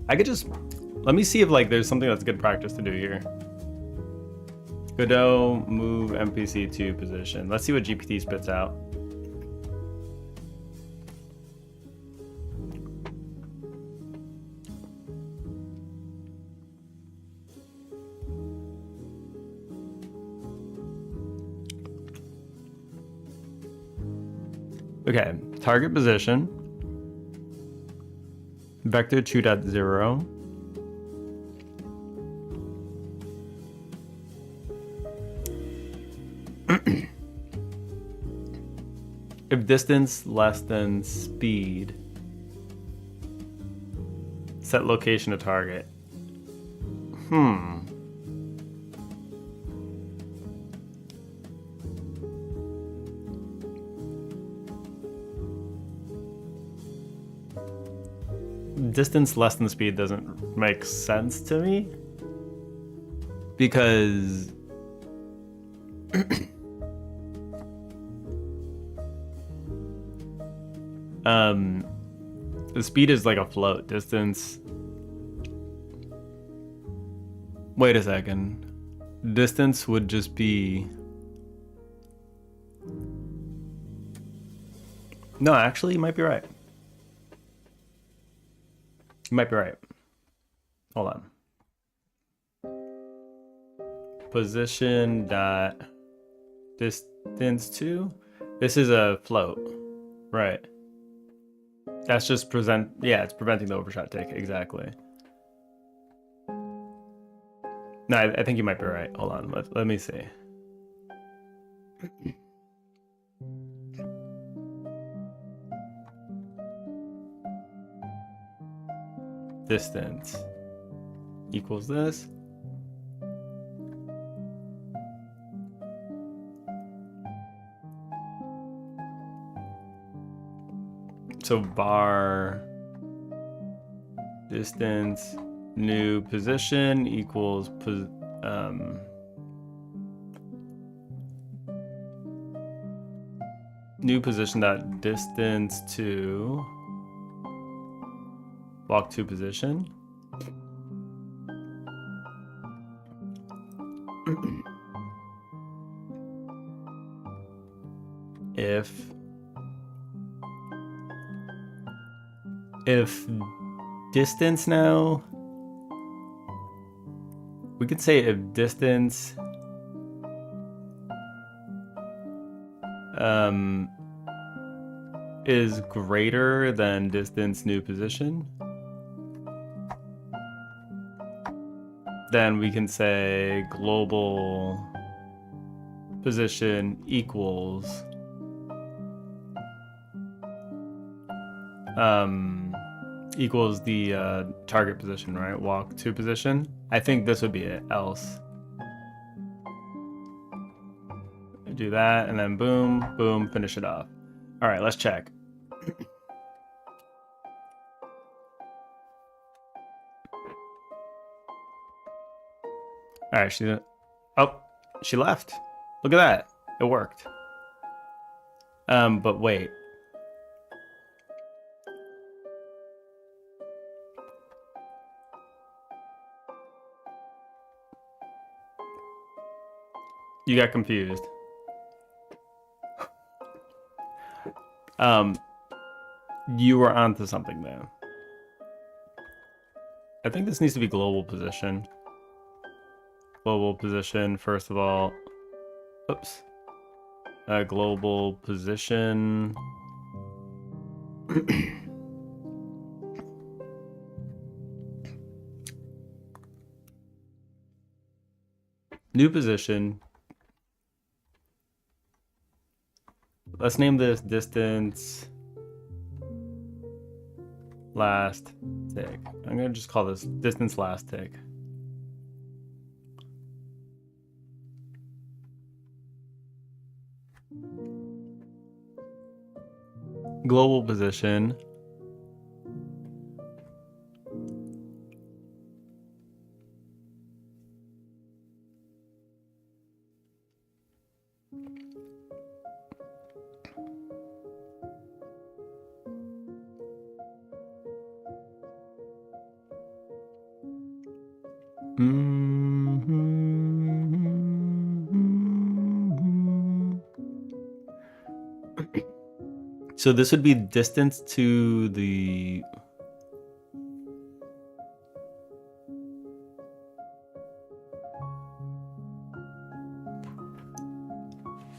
Speaker 1: I could just, let me see if like there's something that's good practice to do here. Godot move NPC to position. Let's see what GPT spits out. Okay, target position. Vector 2.0. If distance less than speed, set location to target. Distance less than speed doesn't make sense to me because the speed is like a float. Distance. Wait a second. Distance would just be. No, actually, you might be right. You might be right. Hold on. Position dot distance to. This is a float, right? That's just it's preventing the overshot take, exactly. No, I think you might be right. Hold on, let me see. Distance equals this. So var distance new position equals new position dot distance to walk to position. If distance now, we could say if distance is greater than distance new position, then we can say global position equals equals the target position, right? Walk to position. I think this would be it, else. Do that, and then boom, boom, finish it off. All right, let's check. All right, she left. Look at that, it worked. But wait. You got confused. You were onto something there. I think this needs to be global position. Global position, first of all. Oops. Global position. New position. Let's name this distance last tick. I'm gonna just call this distance last tick. global position. So this would be distance to the...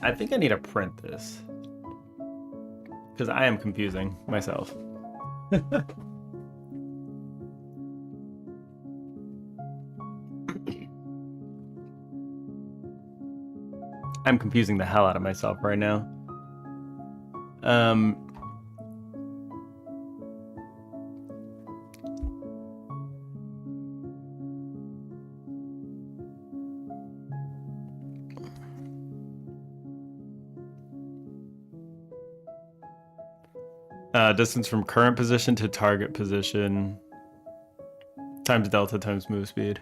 Speaker 1: I think I need to print this, because I am confusing myself. I'm confusing the hell out of myself right now. Distance from current position to target position times delta times move speed.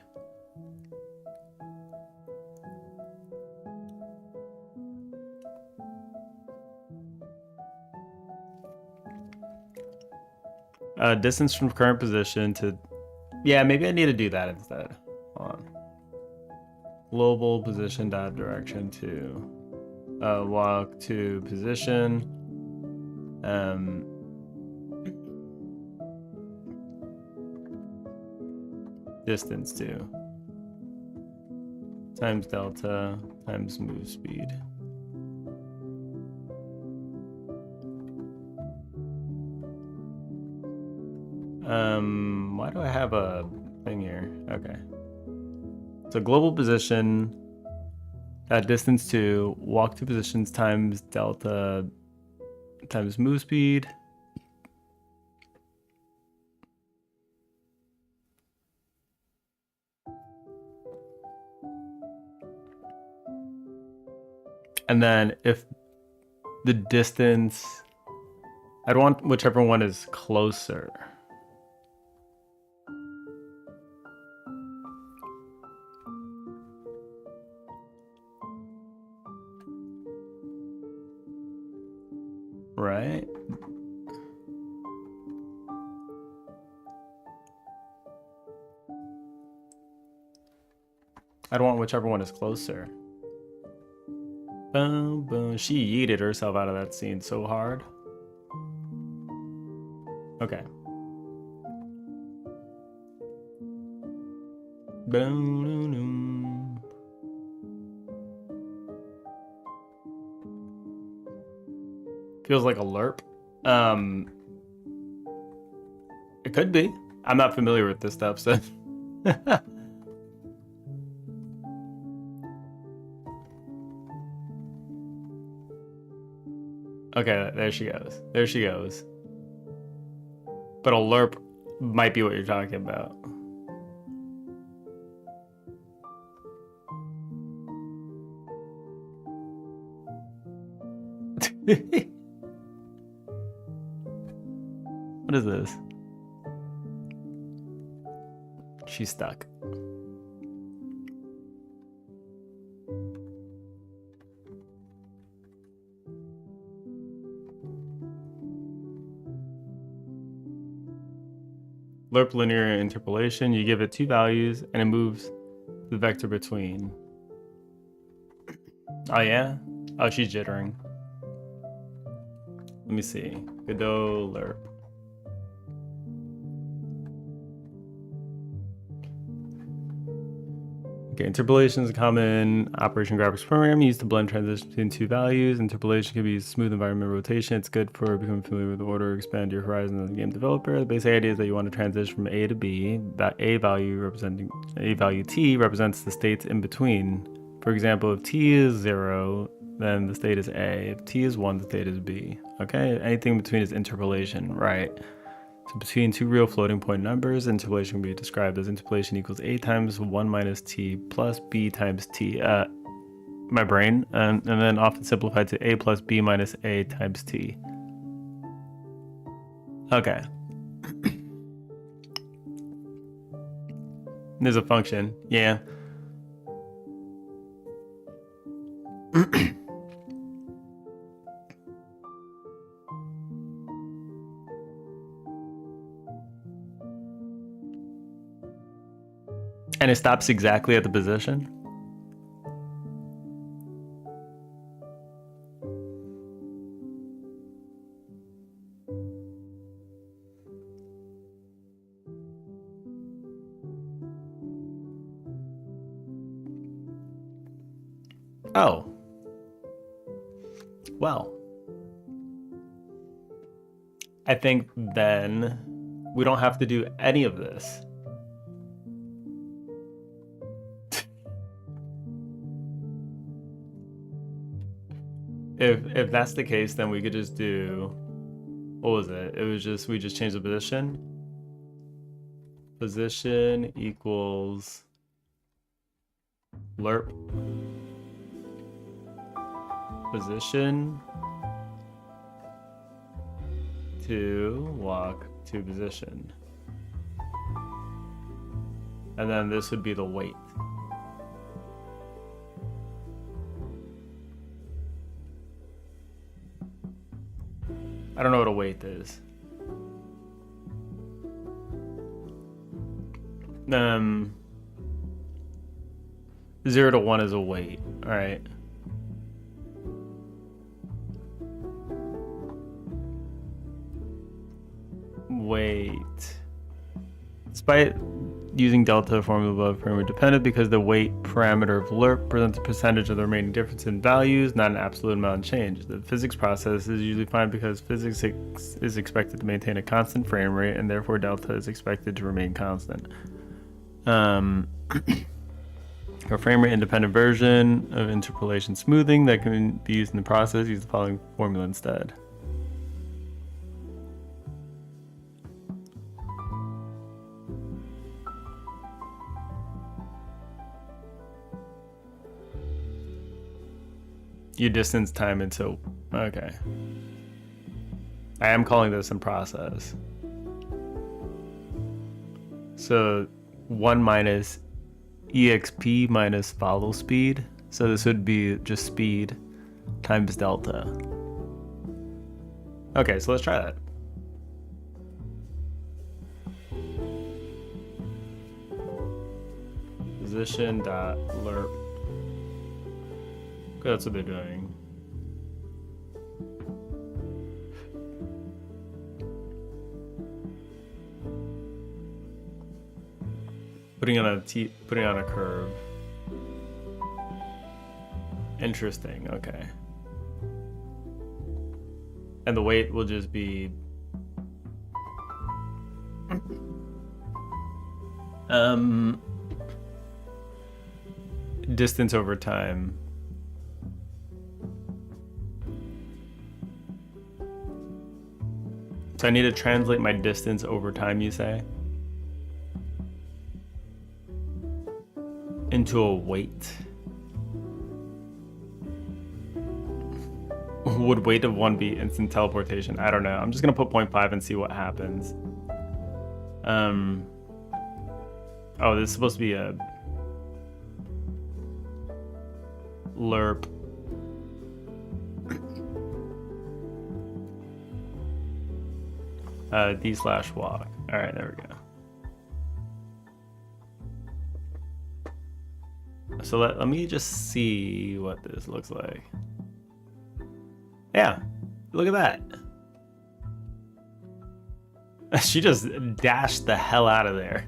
Speaker 1: Distance from current position to... Yeah, maybe I need to do that instead. Hold on. Global position dot direction to walk to position. Distance to times delta times move speed. Why do I have a thing here? Okay. So global position, distance to walk to positions times delta times move speed. And then if the distance, I'd want whichever one is closer. Right? I'd want whichever one is closer. Boom, boom. She yeeted herself out of that scene so hard. Okay. Boom, boom, boom. Feels like a lerp. It could be. I'm not familiar with this stuff, so. Okay, there she goes. There she goes. But a lerp might be what you're talking about. What is this? She's stuck. Lerp linear interpolation, you give it 2 values and it moves the vector between. Oh yeah? Oh, she's jittering. Let me see. Godot lerp. Okay, interpolation is a common operation graphics program used to blend transitions between 2 values. Interpolation can be used smooth environment rotation. It's good for becoming familiar with the order, expand your horizon as a game developer. The basic idea is that you want to transition from A to B. That A value T represents the states in between. For example, if T is 0, then the state is A. If T is 1, the state is B. Okay, anything between is interpolation, right? So between 2 real floating point numbers, interpolation can be described as interpolation equals A times 1 minus T plus B times T. My brain, and then often simplified to A plus B minus A times T. Okay. There's a function. Yeah. And it stops exactly at the position? Oh. Well. I think then we don't have to do any of this. If that's the case, then we could just do, what was it? It was just, we just changed the position. Position equals lerp. Position to walk to position. And then this would be the weight. I don't know what a weight is. 0 to 1 is a weight. All right. Weight. Despite using delta formula above, parameter dependent, because the weight parameter of lerp presents a percentage of the remaining difference in values, not an absolute amount of change. The physics process is usually fine because physics is expected to maintain a constant frame rate, and therefore delta is expected to remain constant. A frame rate independent version of interpolation smoothing that can be used in the process, use the following formula instead. You distance time into, okay. I am calling this in process. So 1 minus exp minus follow speed. So this would be just speed times delta. Okay, so let's try that. Position dot lerp. Okay, that's what they're doing. Putting on a curve. Interesting. Okay. And the weight will just be distance over time. So I need to translate my distance over time, you say? Into a weight. Would weight of 1 be instant teleportation? I don't know. I'm just gonna put 0.5 and see what happens. Oh, this is supposed to be a lerp. D/walk. All right, there we go. So let me just see what this looks like. Yeah, look at that. She just dashed the hell out of there.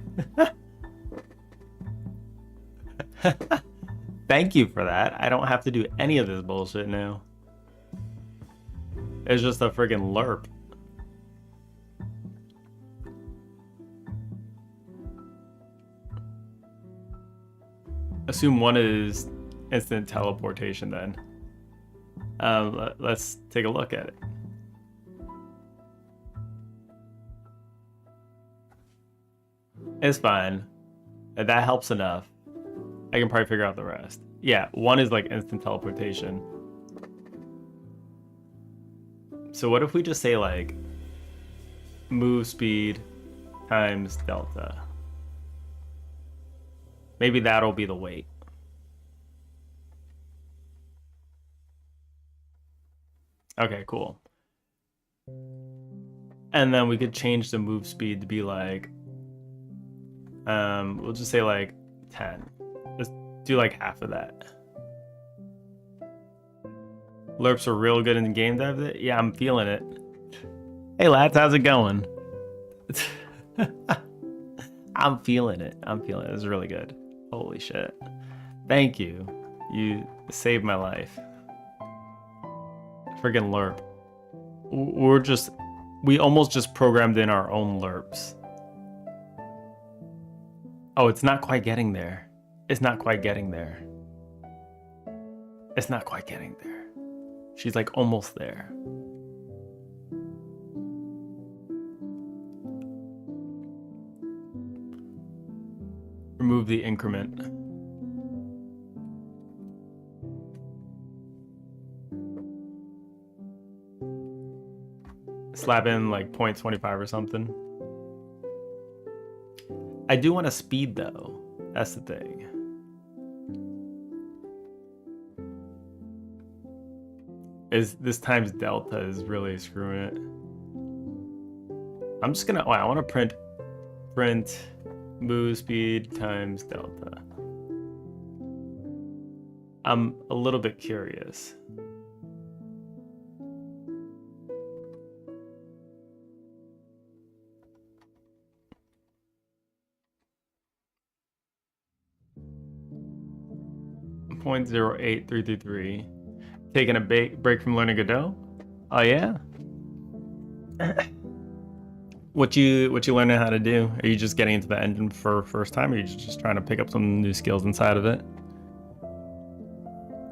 Speaker 1: Thank you for that. I don't have to do any of this bullshit now. It's just a friggin' lerp. Assume 1 is instant teleportation then. Let's take a look at it. It's fine. That helps enough. I can probably figure out the rest. Yeah, 1 is like instant teleportation. So what if we just say like move speed times delta. Maybe that'll be the weight. Okay, cool. And then we could change the move speed to be like, we'll just say like 10. Let's do like half of that. Lerps are real good in game dev. Yeah, I'm feeling it. Hey lads, how's it going? I'm feeling it. I'm feeling it. It's really good. Holy shit. Thank you. You saved my life. Friggin' lerp. We almost just programmed in our own lerps. Oh, it's not quite getting there. It's not quite getting there. It's not quite getting there. She's like almost there. Remove the increment. Slap in like 0.25 or something. I do want a speed though. That's the thing. Is this times delta is really screwing it. I'm just gonna, I want to print move speed times delta. I'm a little bit curious. .08333. Taking a break from learning Godot? Oh yeah. What you learning how to do? Are you just getting into the engine for first time, or are you just trying to pick up some new skills inside of it?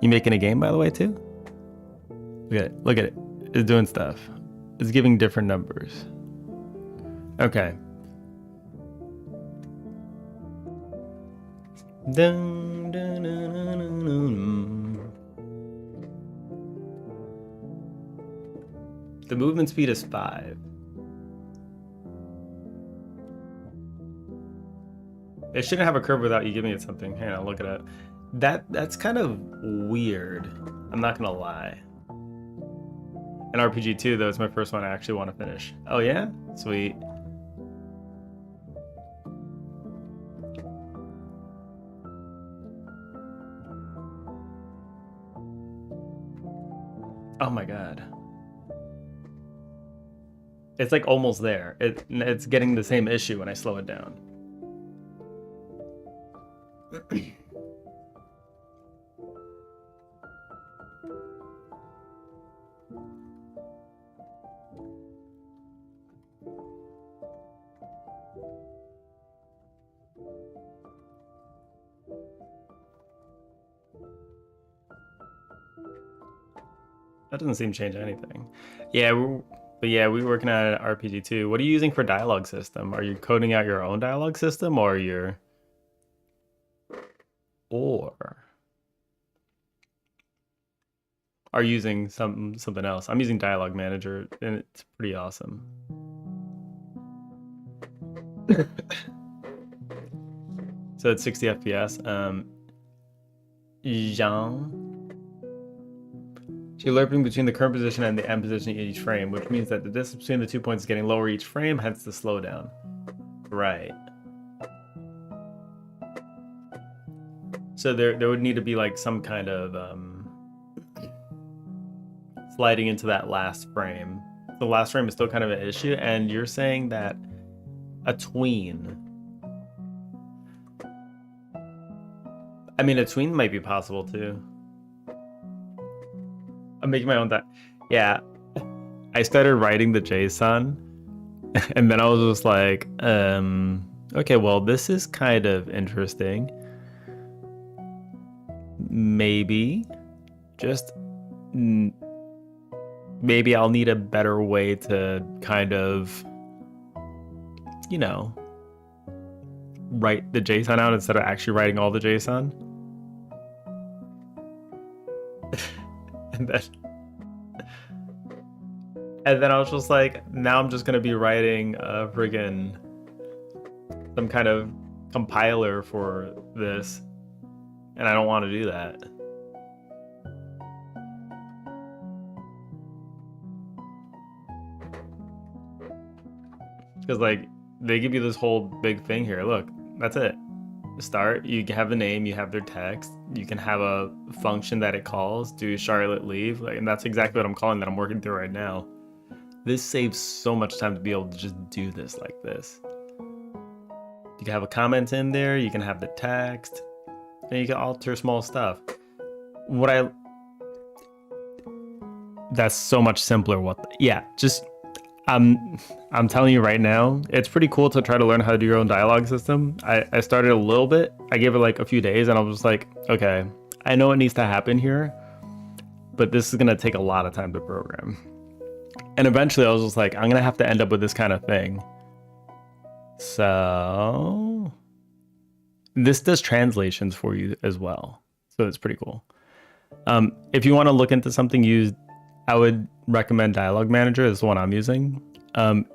Speaker 1: You making a game, by the way, too? Look at it. Look at it. It's doing stuff. It's giving different numbers. Okay. Dun, dun, dun, dun, dun, dun. The movement speed is 5. It shouldn't have a curve without you giving it something. Hang on, look at it. That's kind of weird. I'm not gonna lie. An RPG 2 though is my first one I actually want to finish. Oh yeah? Sweet. Oh my god. It's like almost there. It's getting the same issue when I slow it down. That doesn't seem to change anything. Yeah, but yeah, we're working on an RPG 2. What are you using for dialogue system? Are you coding out your own dialogue system, or you're... Or... are you using something else? I'm using Dialogue Manager, and it's pretty awesome. So it's 60 FPS. Jean... So you're lerping between the current position and the end position in each frame, which means that the distance between the 2 points is getting lower each frame, hence the slowdown. Right. So there would need to be like some kind of sliding into that last frame. The last frame is still kind of an issue, and you're saying that a tween. I mean, a tween might be possible too. I'm making my own yeah, I started writing the JSON, and then I was just like, okay, well, this is kind of interesting. Maybe, just maybe I'll need a better way to kind of, you know, write the JSON out instead of actually writing all the JSON. And then And then I was just like, now I'm just gonna be writing a friggin' some kind of compiler for this, and I don't want to do that. Because like they give you this whole big thing here. Look, that's it. Start. You have the name. You have their text. You can have a function that it calls. Do Charlotte leave? Like, and that's exactly what I'm calling that I'm working through right now. This saves so much time to be able to just do this like this. You can have a comment in there. You can have the text, and you can alter small stuff. That's so much simpler. I'm telling you right now, it's pretty cool to try to learn how to do your own dialogue system. I started a little bit. I gave it like a few days and I was just like, okay, I know what needs to happen here, but this is going to take a lot of time to program. And eventually I was just like, I'm going to have to end up with this kind of thing. So this does translations for you as well. So it's pretty cool. If you want to look into something I would recommend Dialogue Manager is the one I'm using.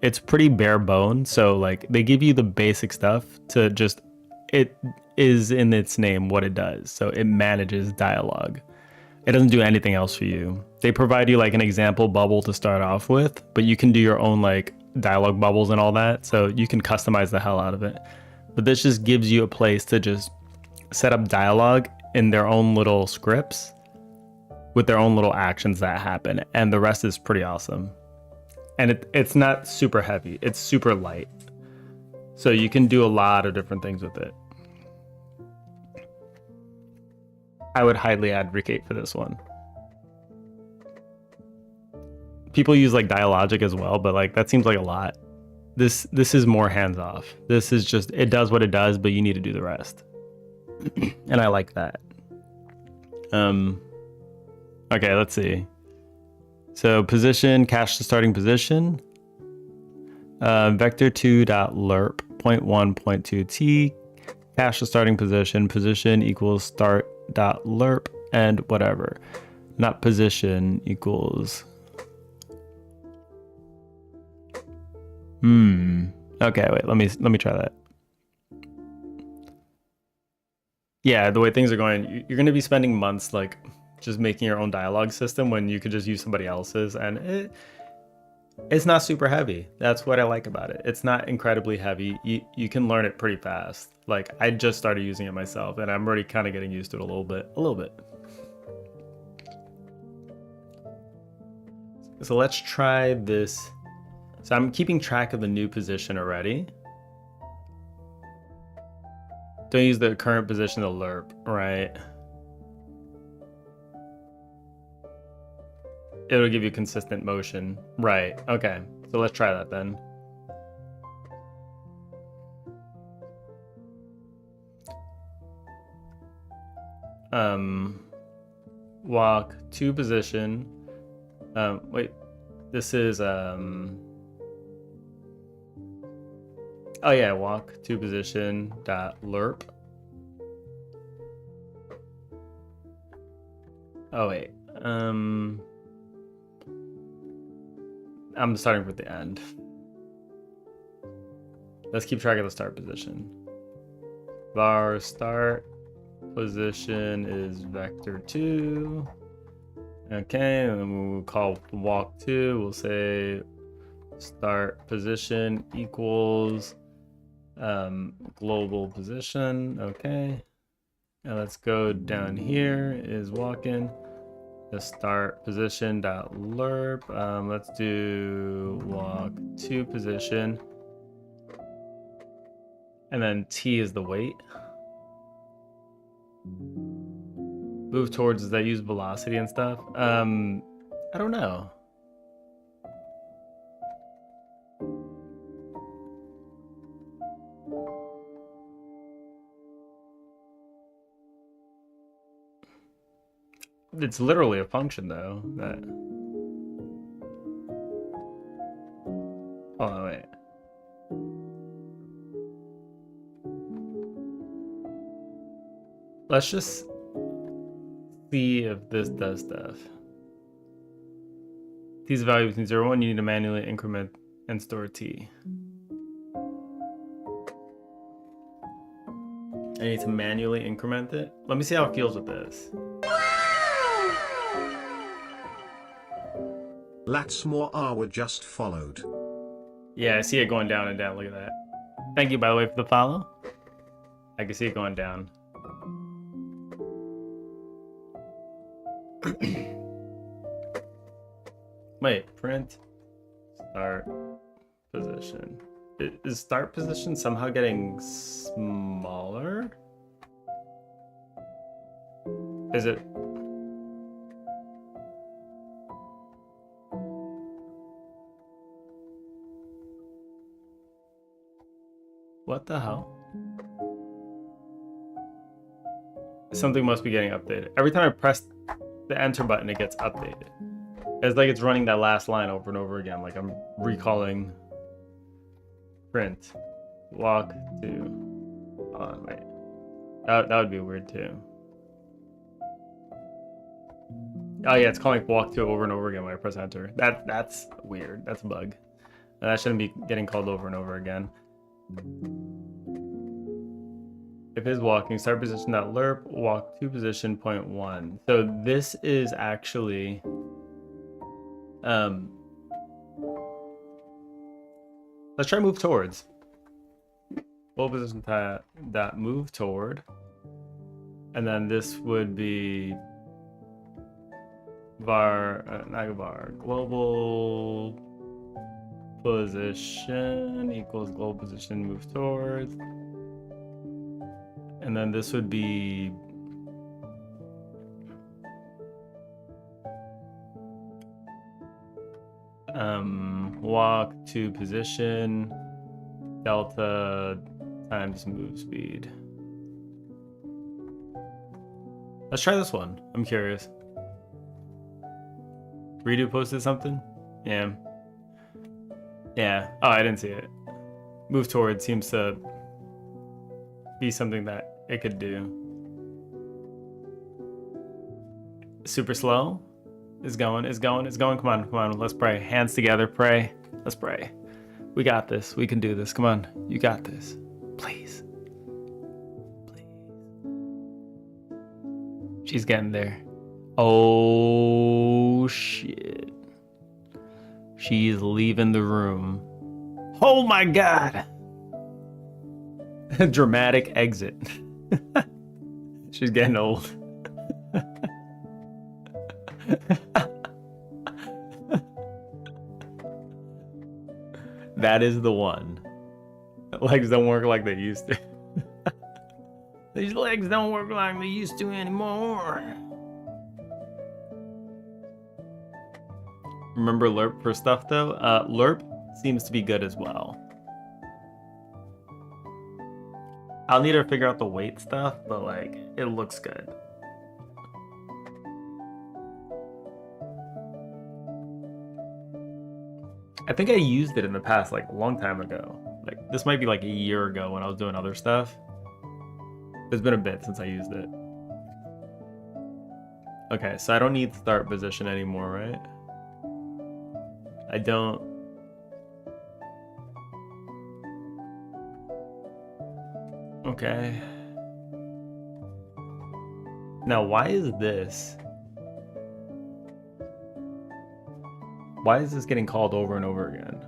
Speaker 1: It's pretty bare bone, so like they give you the basic stuff to just, it is in its name what it does. So it manages dialogue. It doesn't do anything else for you. They provide you like an example bubble to start off with, but you can do your own like dialogue bubbles and all that. So you can customize the hell out of it. But this just gives you a place to just set up dialogue in their own little scripts with their own little actions that happen, and the rest is pretty awesome. And it's not super heavy, it's super light, so you can do a lot of different things with it. I would highly advocate for this one. People use like Dialogic as well, but like that seems like a lot. This is more hands-off. This is just, it does what it does, but you need to do the rest. And I like that. Okay, let's see. So position, cache the starting position. Vector2.lerp 0.1.2t, cache the starting position equals start.lerp, and whatever. Not position equals. Okay, wait, let me try that. Yeah, the way things are going, you're gonna be spending months like just making your own dialogue system when you could just use somebody else's, and it's not super heavy. That's what I like about it. It's not incredibly heavy. You can learn it pretty fast. Like I just started using it myself and I'm already kind of getting used to it a little bit. So let's try this. So I'm keeping track of the new position already. Don't use the current position of lerp, right? It'll give you consistent motion. Right, okay. So let's try that then. Walk to position. Wait, this is, oh yeah, walk to position dot lerp. Oh wait, I'm starting with the end. Let's keep track of the start position. Var start position is vector2. Okay, and then we'll call walk to. We'll say start position equals global position. Okay. Now let's go down here is walking. The start position dot lerp. Let's do walk to position, and then t is the wait. Move towards, does that use velocity and stuff? I don't know. It's literally a function though. That. Oh wait. Let's just see if this does stuff. T's a value between 0 and 1. You need to manually increment and store T. I need to manually increment it. Let me see how it feels with this.
Speaker 2: Lots more were just followed.
Speaker 1: Yeah, I see it going down and down. Look at that. Thank you, by the way, for the follow. I can see it going down. Wait, print. Start position. Is start position somehow getting smaller? Is it? What the hell? Something must be getting updated. Every time I press the enter button, it gets updated. It's like it's running that last line over and over again. Like I'm recalling print, walk to, hold on, wait. That would be weird too. Oh yeah, it's calling walk to over and over again when I press enter. That's weird. That's a bug. That shouldn't be getting called over and over again. If it's walking, start position dot lerp, walk to position point 1. So this is actually let's try move towards. Goal position dot move toward. And then this would be not var, global position equals global position move towards. And then this would be walk to position delta times move speed. Let's try this one. I'm curious. Redo posted something? Yeah. Yeah. Oh, I didn't see it. Move toward seems to be something that it could do. Super slow. It's going. Come on. Let's pray. Hands together, pray. Let's pray. We got this. We can do this. Come on. You got this. Please. Please. She's getting there. Oh, shit. She's leaving the room. Oh my God. Dramatic exit. She's getting old. That is the one. Legs don't work like they used to. These legs don't work like they used to anymore. Remember lerp for stuff though? Lerp seems to be good as well. I'll need to figure out the weight stuff, but like, it looks good. I think I used it in the past, like a long time ago. Like this might be like a year ago when I was doing other stuff. It's been a bit since I used it. Okay, so I don't need start position anymore, right? I don't. Okay. Now, why is this? Why is this getting called over and over again?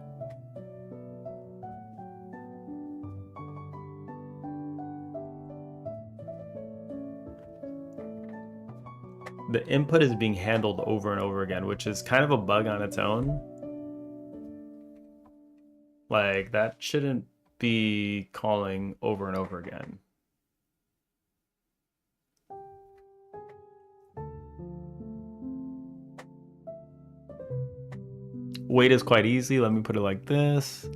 Speaker 1: The input is being handled over and over again, which is kind of a bug on its own. Like, that shouldn't be calling over and over again. Weight is quite easy. Let me put it like this.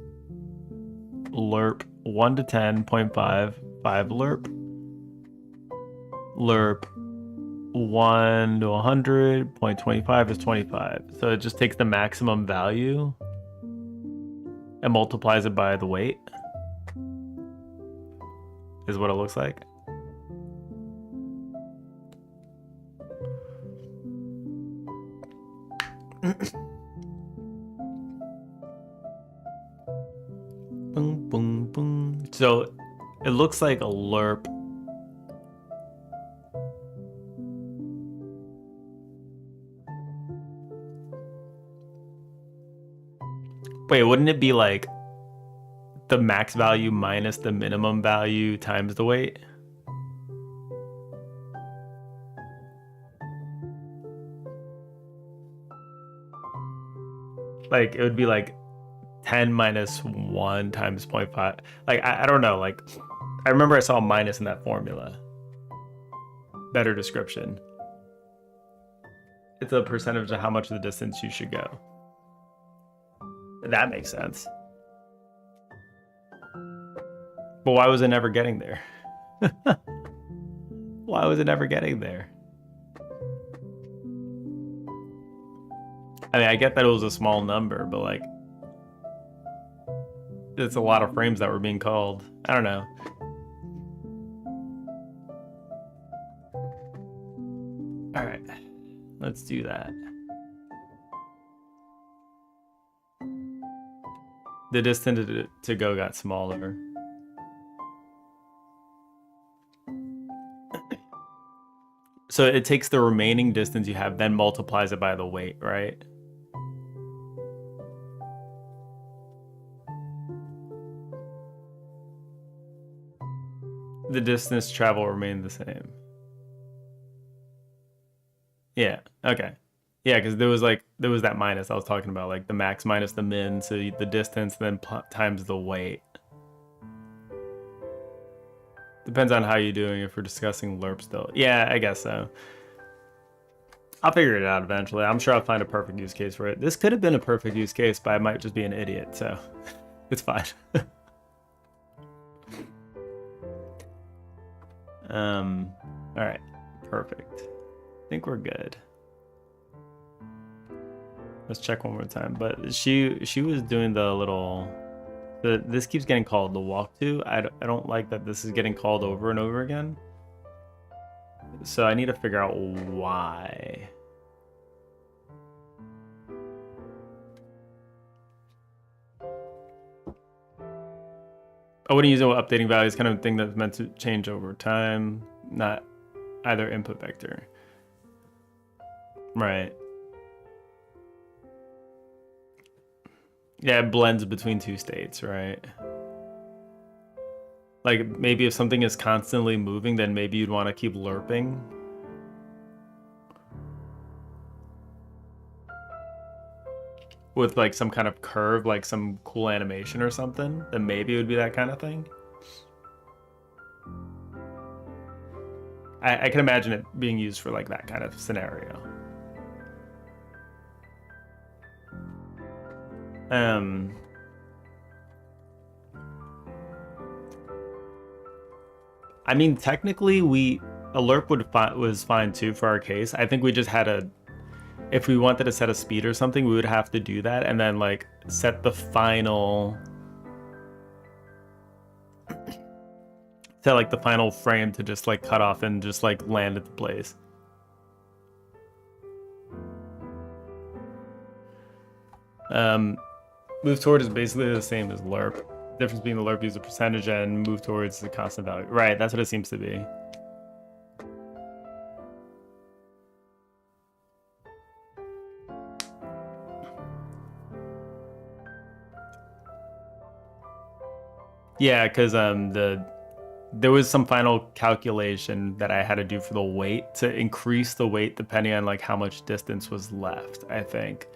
Speaker 1: Lerp 1 to 10, 0.5, 5 lerp. Lerp 1 to 100, 0.25 is 25. So it just takes the maximum value and multiplies it by the weight, is what it looks like. Boom, boom, boom. So it looks like a lerp. Wait, wouldn't it be like the max value minus the minimum value times the weight? Like it would be like 10 minus 1 times 0.5. Like I don't know, like I remember I saw a minus in that formula. Better description. It's a percentage of how much of the distance you should go. That makes sense. But why was it never getting there? Why was it never getting there? I mean, I get that it was a small number, but like, it's a lot of frames that were being called. I don't know. All right, let's do that. The distance to go got smaller. So it takes the remaining distance you have, then multiplies it by the weight, right? The distance travel remained the same. Yeah, okay. Yeah, because there was that minus I was talking about, like the max minus the min, so the distance then times the weight. Depends on how you're doing if we're discussing lerp still. Yeah, I guess so. I'll figure it out eventually. I'm sure I'll find a perfect use case for it. This could have been a perfect use case, but I might just be an idiot, so it's fine. All right, perfect. I think we're good. Let's check one more time. But she was doing the little. This keeps getting called the walk to. I don't like that this is getting called over and over again. So I need to figure out why. I wouldn't use it with updating values, kind of thing that's meant to change over time, not either input vector. Right. Yeah, it blends between two states, right? Like maybe if something is constantly moving, then maybe you'd want to keep lerping. With like some kind of curve, like some cool animation or something, then maybe it would be that kind of thing. I can imagine it being used for like that kind of scenario. I mean, technically, a lerp was fine too for our case. I think we just had if we wanted to set a speed or something, we would have to do that and then like set the final, the final frame to just like cut off and just like land at the place. Move toward is basically the same as lerp. The difference being the lerp uses a percentage and move towards the constant value. Right, that's what it seems to be. Yeah, because there was some final calculation that I had to do for the weight to increase the weight depending on like how much distance was left, I think.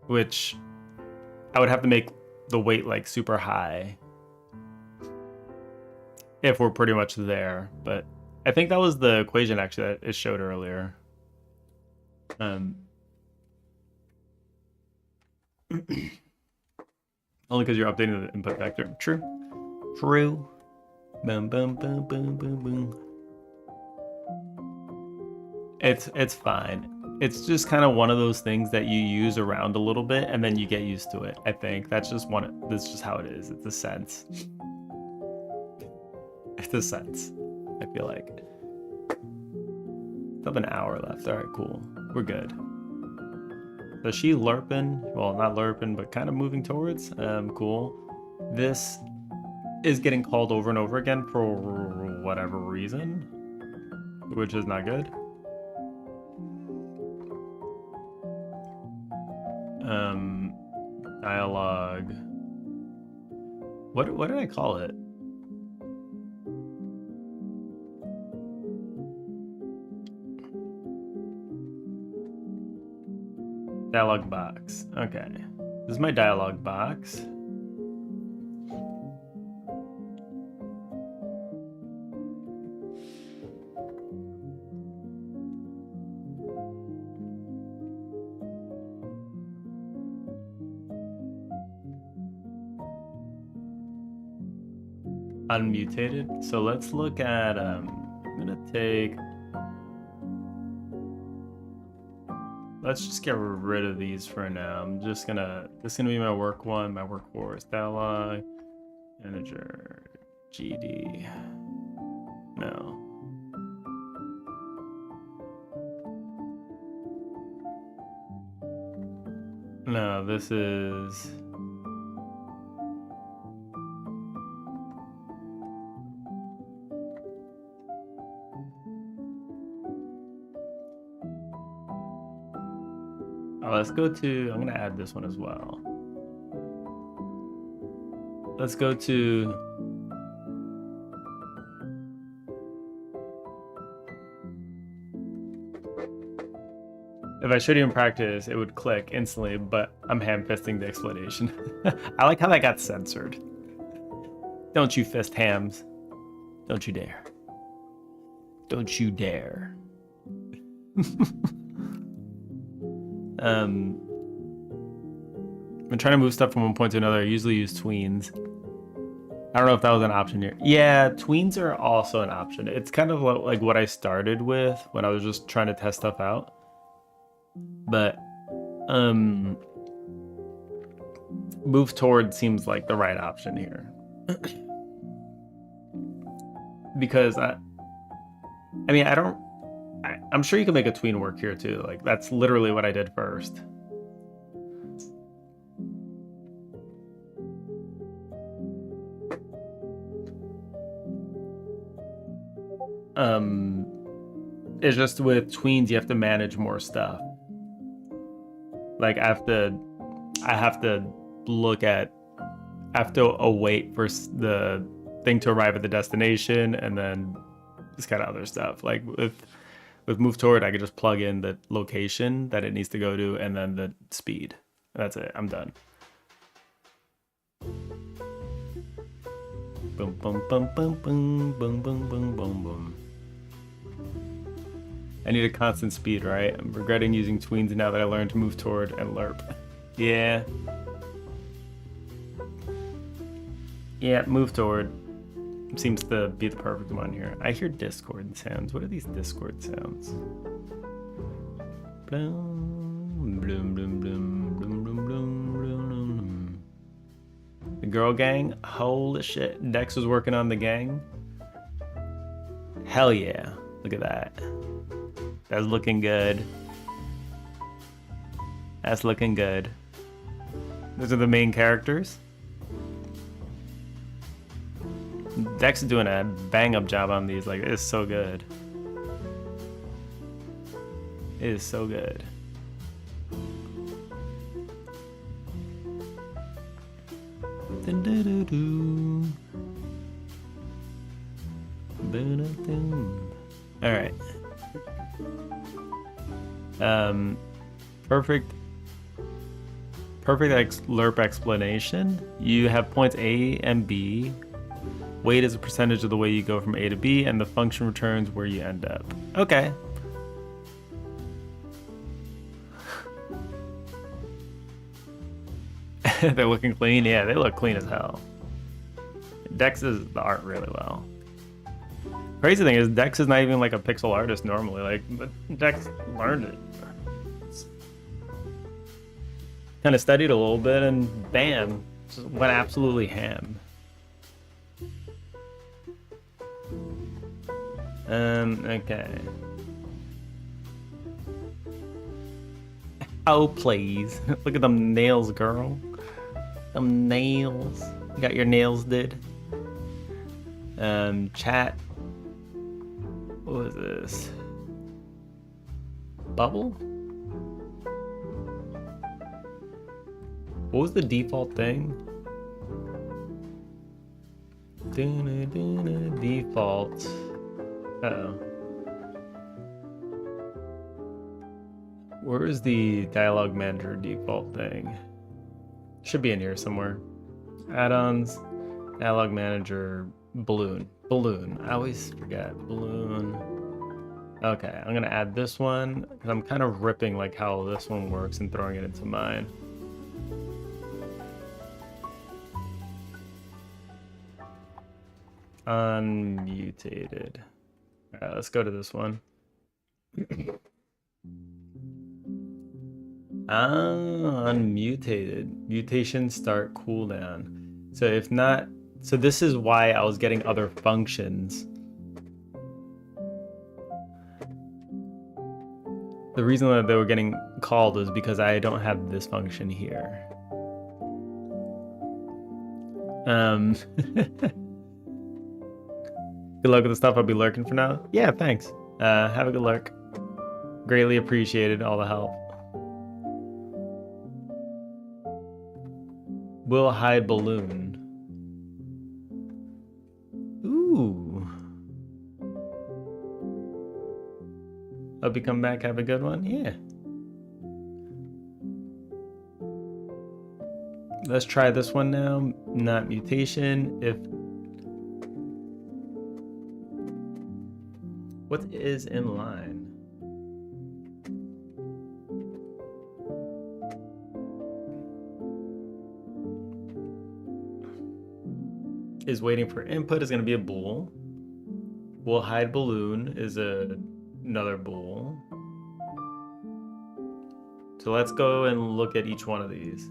Speaker 1: Which I would have to make the weight like super high if we're pretty much there. But I think that was the equation actually that it showed earlier. Only because you're updating the input vector. True. True. Boom, boom, boom, boom, boom, boom. It's fine. It's just kind of one of those things that you use around a little bit and then you get used to it. I think that's just how it is. It's a sense. It's a sense, I feel like. Still have an hour left. All right, cool. We're good. So she lerping, well, not lerping, but kind of moving towards. Cool. This is getting called over and over again for whatever reason, which is not good. Dialogue. What did I call it? Dialogue box. Okay. This is my dialogue box. Unmutated. So let's look at I'm gonna take, let's just get rid of these for now. I'm just gonna, this is gonna be my work one, my workhorse. Dialogue, integer, GD. No. No, this is, let's go to, I'm gonna add this one as well. Let's go to, if I showed you in practice, it would click instantly, but I'm ham-fisting the explanation. I like how that got censored. Don't you fist hams. Don't you dare. Don't you dare. I'm trying to move stuff from one point to another. I usually use tweens. I don't know if that was an option here. Yeah, tweens are also an option. It's kind of like what I started with when I was just trying to test stuff out. But move toward seems like the right option here. Because I'm sure you can make a tween work here too. Like that's literally what I did first. It's just with tweens you have to manage more stuff. Like I have to await for the thing to arrive at the destination, and then this kind of other stuff. Like with move toward, I could just plug in the location that it needs to go to and then the speed. That's it. I'm done. Boom, boom, boom, boom, boom, boom, boom, boom, boom, boom. I need a constant speed, right? I'm regretting using tweens now that I learned to move toward and lerp. Yeah. Yeah, move toward seems to be the perfect one here. I hear Discord sounds. What are these Discord sounds? Bloom, bloom, bloom, bloom, bloom, bloom, bloom, bloom. The girl gang? Holy shit. Dex was working on the gang? Hell yeah. Look at that. That's looking good. That's looking good. Those are the main characters. Dex is doing a bang-up job on these. Like, it's so good. It is so good. All right. Perfect lerp explanation. You have points A and B. Weight is a percentage of the way you go from A to B, and the function returns where you end up. Okay. They're looking clean? Yeah, they look clean as hell. Dex does the art really well. Crazy thing is, Dex is not even like a pixel artist normally. Like, but Dex learned it. Kind of studied a little bit, and bam, just went absolutely ham. Okay. Oh, please. Look at them nails, girl. Them nails. You got your nails did. Chat. What was this? Bubble? What was the default thing? Default. Uh-oh. Where is the dialogue manager default thing? Should be in here somewhere. Add-ons, dialogue manager, balloon. Balloon. I always forget. Balloon. Okay, I'm gonna add this one because I'm kind of ripping like how this one works and throwing it into mine. Unmutated. All right, let's go to this one. Unmutated. Mutation start cooldown. So if not, so this is why I was getting other functions. The reason that they were getting called is because I don't have this function here. Good luck with the stuff. I'll be lurking for now. Yeah, thanks. Have a good lurk. Greatly appreciated all the help. Will hide balloon. Ooh. Hope you come back. Have a good one. Yeah. Let's try this one now. Not mutation. If what is in line? Is waiting for input is going to be a bool. Will hide balloon is another bool. So let's go and look at each one of these.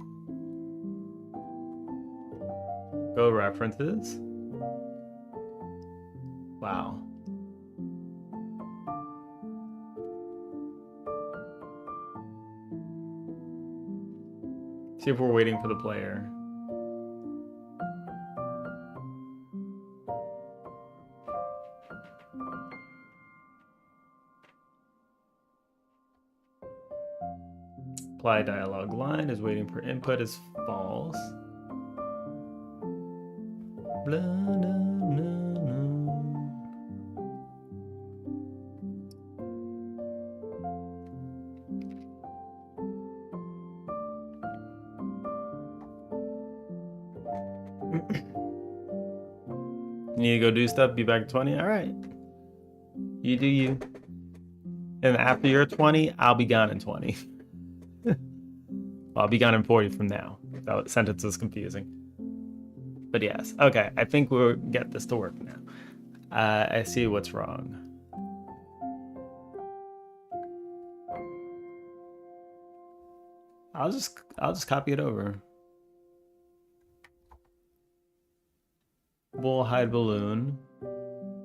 Speaker 1: Go references. Wow. See if we're waiting for the player. Apply dialogue line is waiting for input is false. Blah, nah, nah, nah. You need to go do stuff, be back at 20? All right. You do you. And after you're 20, I'll be gone in 20. I'll be gone in 40 from now. That sentence is confusing. But yes. Okay, I think we'll get this to work now. I see what's wrong. I'll just copy it over. Will hide balloon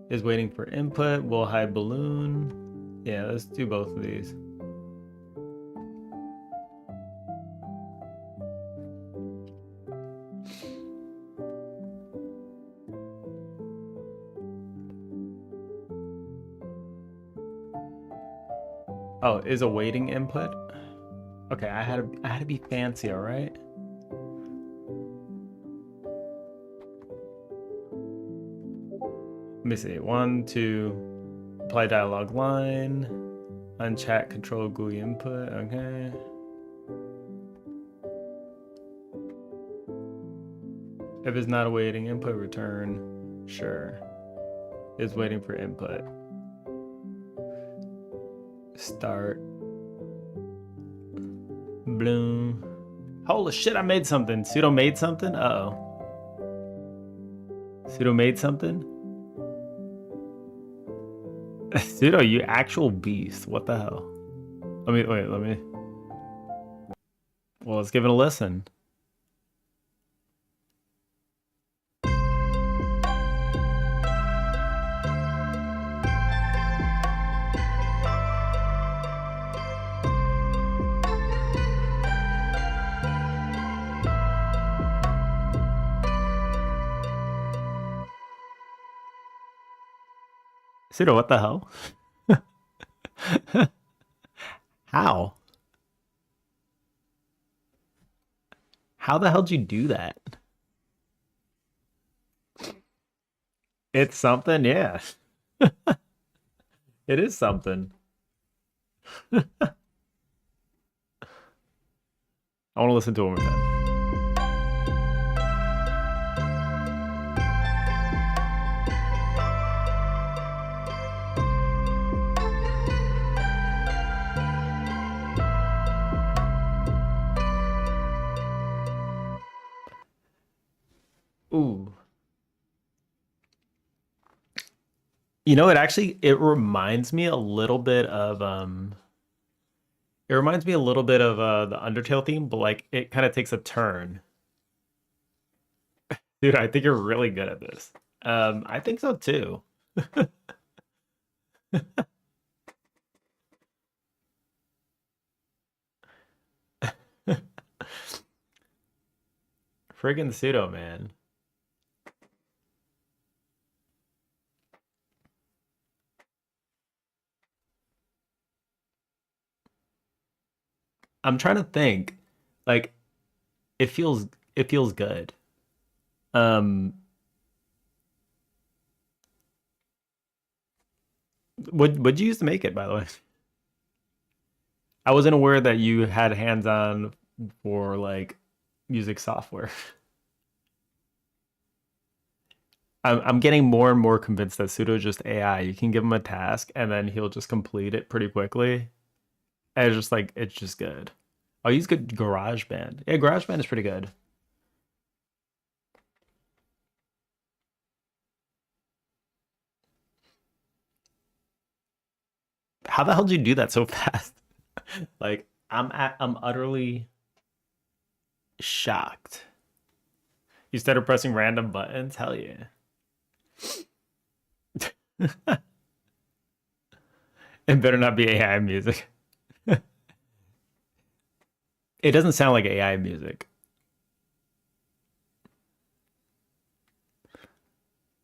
Speaker 1: is waiting for input. Will hide balloon. Yeah, let's do both of these. Oh, is awaiting input? Okay, I had to be fancy, all right? Let me see. 1, 2, apply dialogue line, unchat control GUI input. Okay. If it's not awaiting input, return. Sure. It's waiting for input. Start. Bloom. Holy shit, I made something. Sudo made something? Uh-oh. Sudo made something? Sudo, you actual beast. What the hell? Let me. Well, let's give it a listen. Pseudo, what the hell? How? How the hell did you do that? It's something, yeah. It is something. I want to listen to it one more time. Ooh. You know, it reminds me a little bit of it reminds me a little bit of the Undertale theme, but like it kind of takes a turn. Dude, I think you're really good at this. I think so too. Friggin' pseudo, man. I'm trying to think. Like it feels good. Um would you use to make it, by the way? I wasn't aware that you had hands-on for like music software. I'm getting more and more convinced that pseudo is just AI. You can give him a task and then he'll just complete it pretty quickly. And it's just like it's just good. I'll use good GarageBand. Yeah, GarageBand is pretty good. How the hell did you do that so fast? Like I'm utterly shocked. You started pressing random buttons? Hell yeah. It better not be AI music. It doesn't sound like AI music.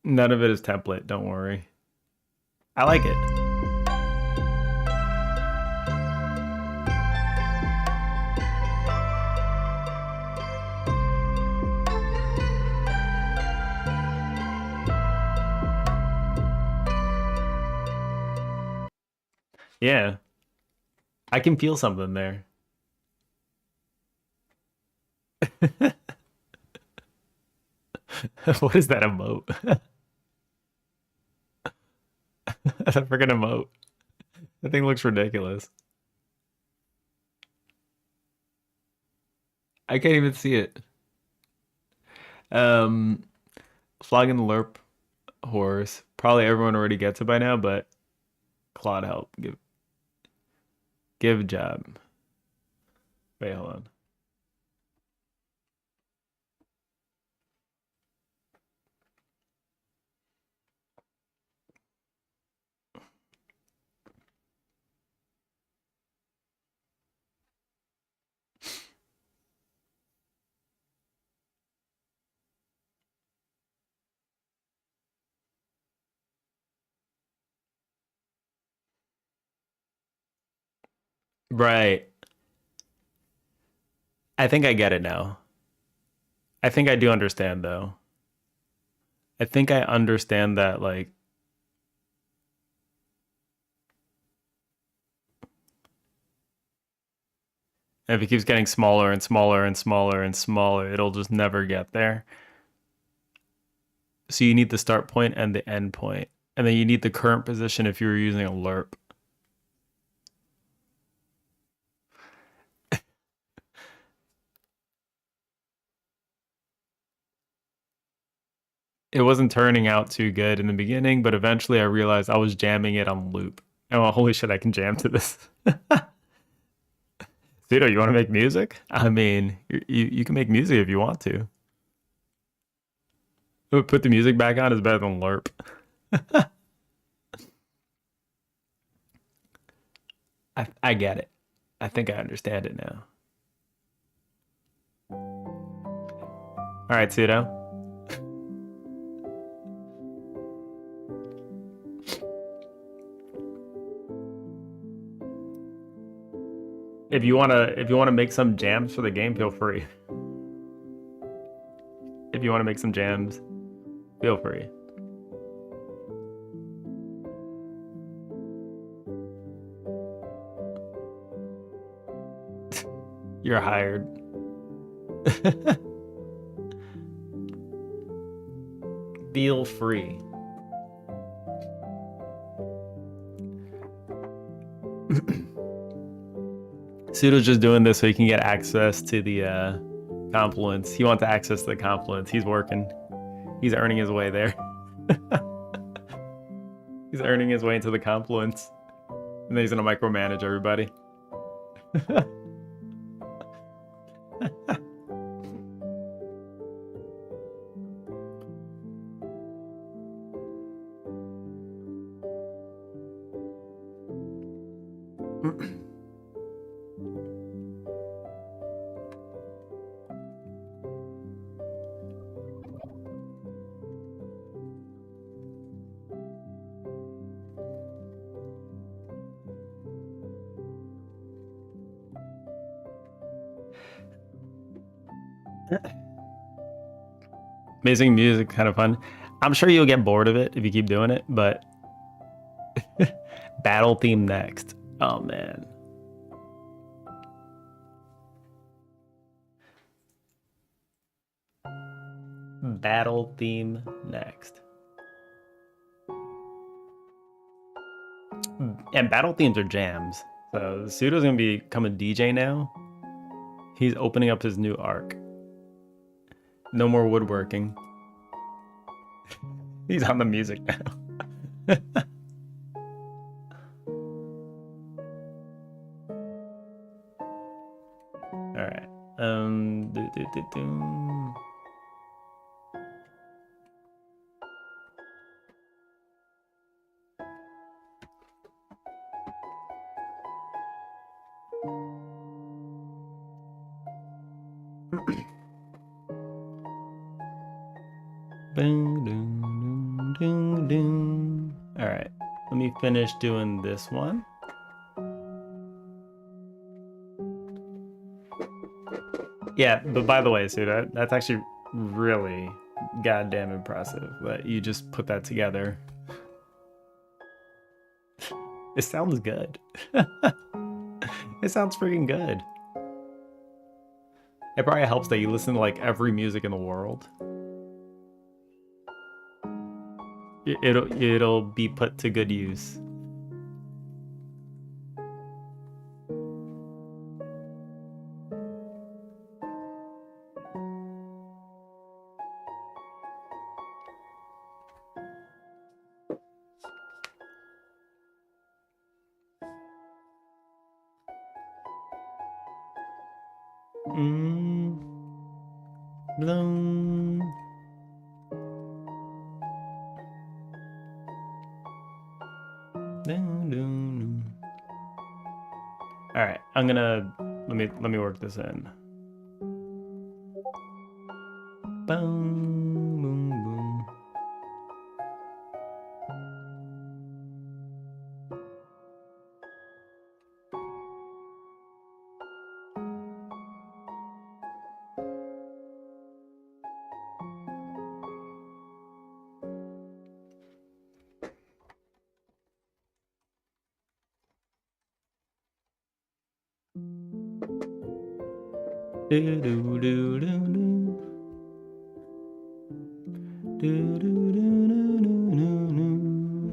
Speaker 1: None of it is template, don't worry. I like it. Yeah, I can feel something there. What is that emote? That's a freaking emote. That thing looks ridiculous. I can't even see it. Um, Flogging the Lerp horse. Probably everyone already gets it by now, but Claude help. Give a job. Wait, hold on. Right. I think I get it now. I think I do understand though. I think I understand that like if it keeps getting smaller and smaller and smaller and smaller, it'll just never get there. So you need the start point and the end point. And then you need the current position if you're using a lerp. It wasn't turning out too good in the beginning, but eventually I realized I was jamming it on loop. Oh, holy shit, I can jam to this. Zito, you want to make music? I mean, you can make music if you want to. Put the music back on is better than LERP. I get it. I think I understand it now. All right, Zito. If you wanna make some jams for the game, feel free. If you wanna make some jams, feel free. You're hired. Feel free. Pseudo's just doing this so he can get access to the Confluence. He wants access to the Confluence. He's working. He's earning his way there. He's earning his way into the Confluence. And then he's gonna micromanage everybody. Amazing music, kind of fun. I'm sure you'll get bored of it if you keep doing it, but battle theme next. Oh man. Battle theme next. And battle themes are jams. So Pseudo's gonna become a DJ now. He's opening up his new arc. No more woodworking. He's on the music now. All right. All right, let me finish doing this one. Yeah, but by the way, Suda, that's actually really goddamn impressive that you just put that together. It sounds good. It sounds freaking good. It probably helps that you listen to like every music in the world. It'll be put to good use. Bloom. All right, I'm gonna let me work this in. Boom, boom, boom.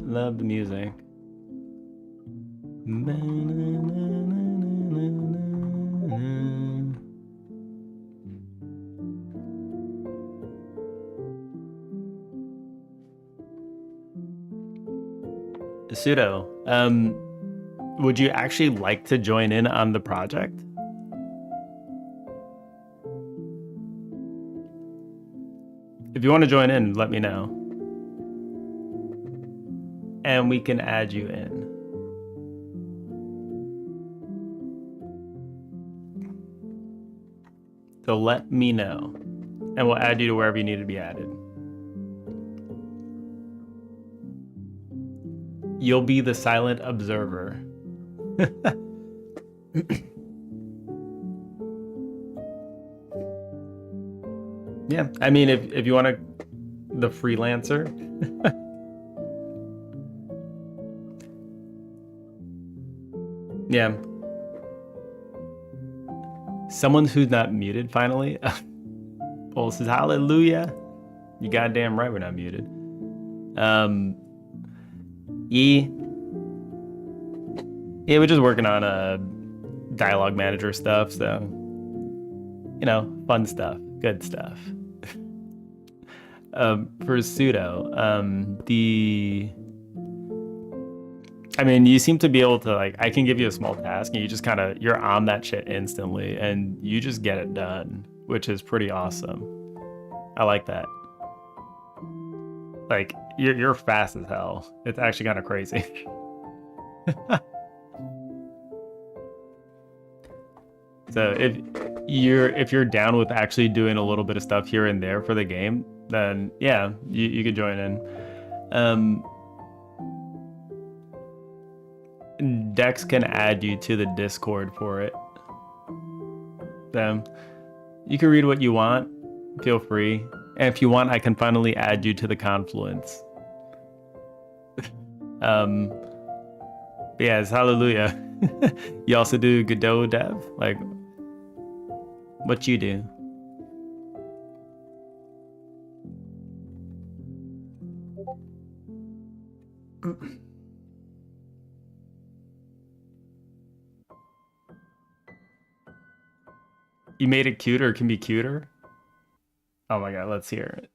Speaker 1: Love the music. Pseudo, would you actually like to join in on the project? If you want to join in, let me know. And we can add you in. So let me know. And we'll add you to wherever you need to be added. You'll be the silent observer. Yeah, I mean, if you want to, the freelancer. Yeah. Someone who's not muted finally. Paul says, hallelujah. You goddamn right we're not muted. E. Yeah, we're just working on a dialogue manager stuff, so you know, fun stuff, good stuff. For pseudo, I mean, you seem to be able to, like, I can give you a small task and you just kind of, you're on that shit instantly and you just get it done, which is pretty awesome. I like that. Like, you're fast as hell. It's actually kind of crazy. So if you're down with actually doing a little bit of stuff here and there for the game, then yeah, you could join in. Dex can add you to the Discord for it. So you can read what you want. Feel free. And if you want, I can finally add you to the Confluence. But yeah, it's hallelujah. You also do Godot dev? Like, what you do? You made it cuter, it can be cuter? Oh my god, let's hear it.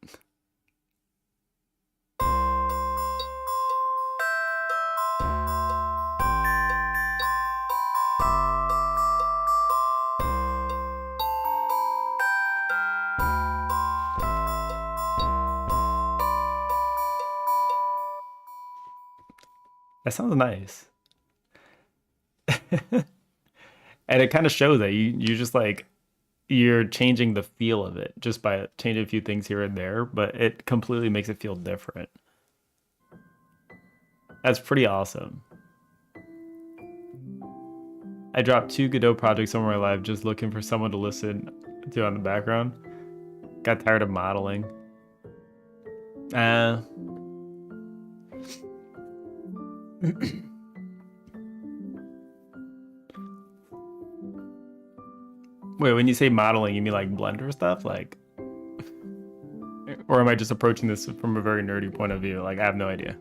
Speaker 1: That sounds nice. And it kind of shows that you just like, you're changing the feel of it just by changing a few things here and there, but it completely makes it feel different. That's pretty awesome. I dropped 2 Godot projects on my live just looking for someone to listen to on the background. Got tired of modeling. Wait, when you say modeling, you mean like Blender stuff? Like, or am I just approaching this from a very nerdy point of view? Like, I have no idea.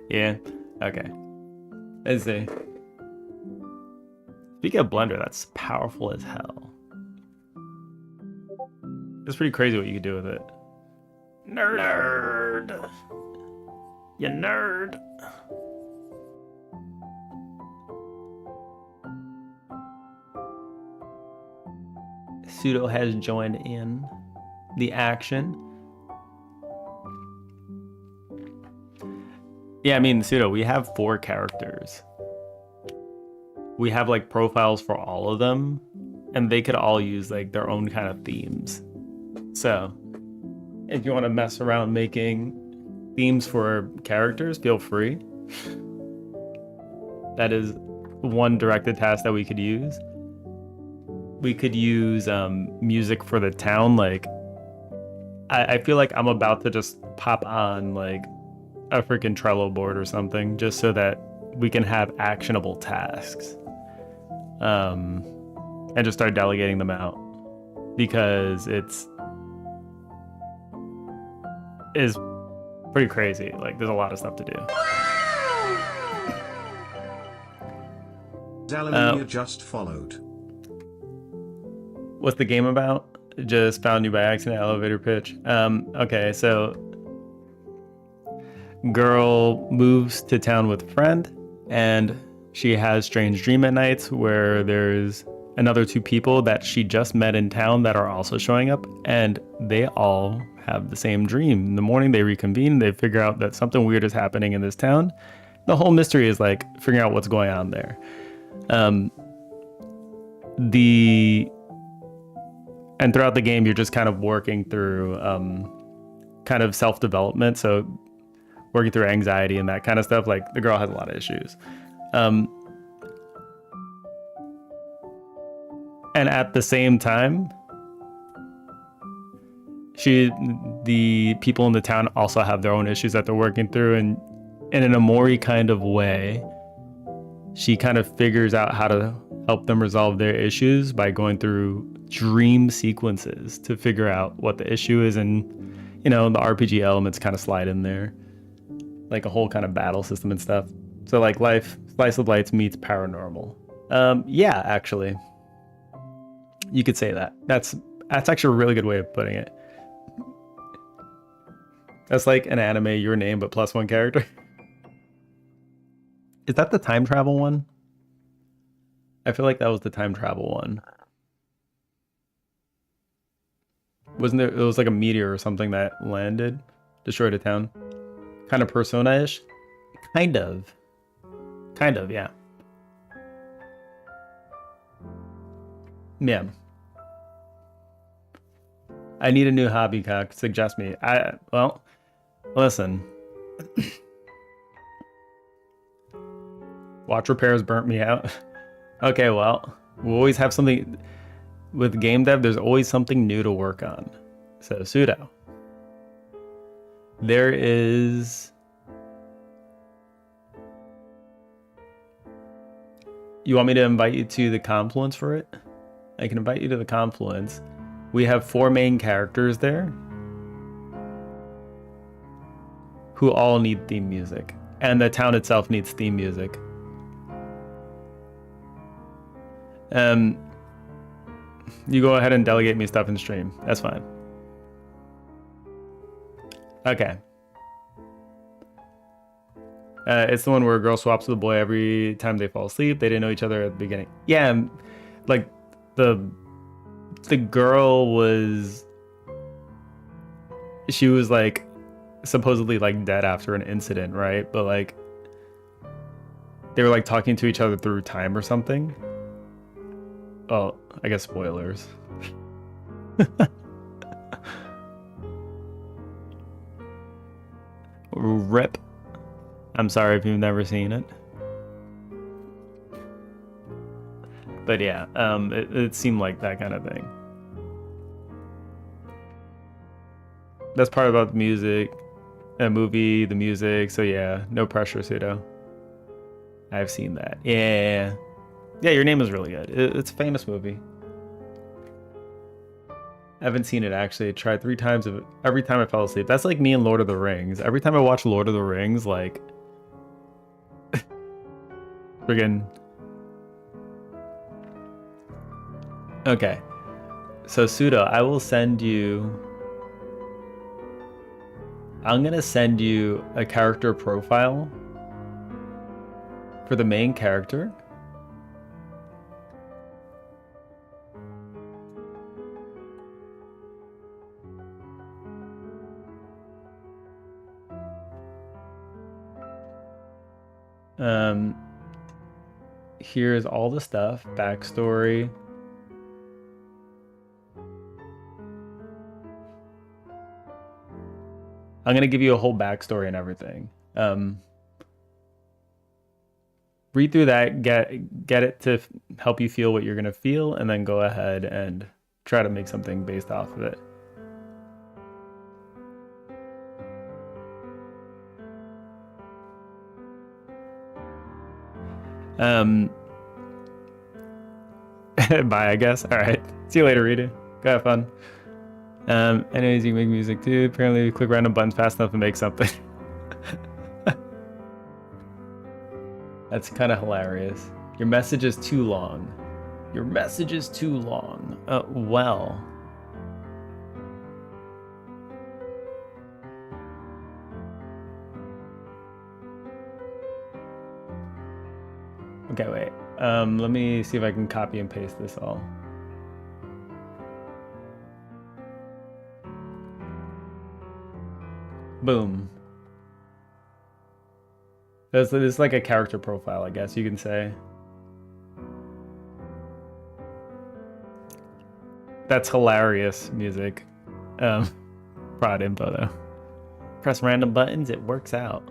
Speaker 1: Yeah, okay. Let's see. Speaking of Blender, that's powerful as hell. It's pretty crazy what you can do with it. Nerd! You nerd! Pseudo has joined in the action. Yeah, I mean, Pseudo, we have 4 characters. We have like profiles for all of them, and they could all use like their own kind of themes. So if you want to mess around making themes for characters, feel free. That is one directed task that we could use. We could use music for the town. Like, I feel like I'm about to just pop on like a freaking Trello board or something, just so that we can have actionable tasks, and just start delegating them out, because it's pretty crazy. Like, there's a lot of stuff to do.
Speaker 2: Zalaminia just followed.
Speaker 1: What's the game about? Just found you by accident. Elevator pitch. Okay, so girl moves to town with a friend, and she has strange dream at nights where there's another 2 people that she just met in town that are also showing up, and they all have the same dream. In the morning they reconvene, they figure out that something weird is happening in this town. The whole mystery is like figuring out what's going on there. And throughout the game, you're just kind of working through kind of self-development. So working through anxiety and that kind of stuff. Like, the girl has a lot of issues. And at the same time, the people in the town also have their own issues that they're working through, and in an Amori kind of way, she kind of figures out how to help them resolve their issues by going through dream sequences to figure out what the issue is, and the RPG elements kind of slide in there, like a whole kind of battle system and stuff. So like Slice of Lights meets paranormal. Yeah, actually, you could say that. That's actually a really good way of putting it. That's like an anime Your Name but plus one character. Is that the time travel one? I feel like that was the time travel one. Wasn't there? It was like a meteor or something that landed, destroyed a town. Kind of Persona-ish? Kind of, yeah. Yeah. I need a new hobby, Cock. Suggest me. Well, listen. Watch repairs burnt me out. Okay, well, we'll always have something. With game dev, there's always something new to work on. So, Pseudo. There is... You want me to invite you to the Confluence for it? I can invite you to the Confluence. We have 4 main characters there who all need theme music. And the town itself needs theme music. You go ahead and delegate me stuff in stream. That's fine. Okay. It's the one where a girl swaps with a boy every time they fall asleep. They didn't know each other at the beginning. Yeah, like the girl was... She was like supposedly like dead after an incident, right? But like they were like talking to each other through time or something. Oh, I guess spoilers. Rip. I'm sorry if you've never seen it. But yeah, it seemed like that kind of thing. That's part about the music, a movie, the music. So yeah, no pressure, Pseudo. I've seen that. Yeah. Yeah, Your Name is really good. It's a famous movie. I haven't seen it actually. I tried 3 times. Every time I fell asleep. That's like me and Lord of the Rings. Every time I watch Lord of the Rings, like... friggin... Okay. So, Pseudo, I will send you... I'm gonna send you a character profile for the main character. Here's all the stuff, backstory. I'm gonna give you a whole backstory and everything. Read through that, get it to help you feel what you're gonna feel, and then go ahead and try to make something based off of it. Bye, I guess. All right. See you later, Rita. Go have fun. Anyways, you can make music too. Apparently, you click random buttons fast enough to make something. That's kind of hilarious. Your message is too long. Your message is too long. Well. Okay, wait. Let me see if I can copy and paste this all. Boom. It's like a character profile, I guess you can say. That's hilarious music. Prod info though. Press random buttons, it works out.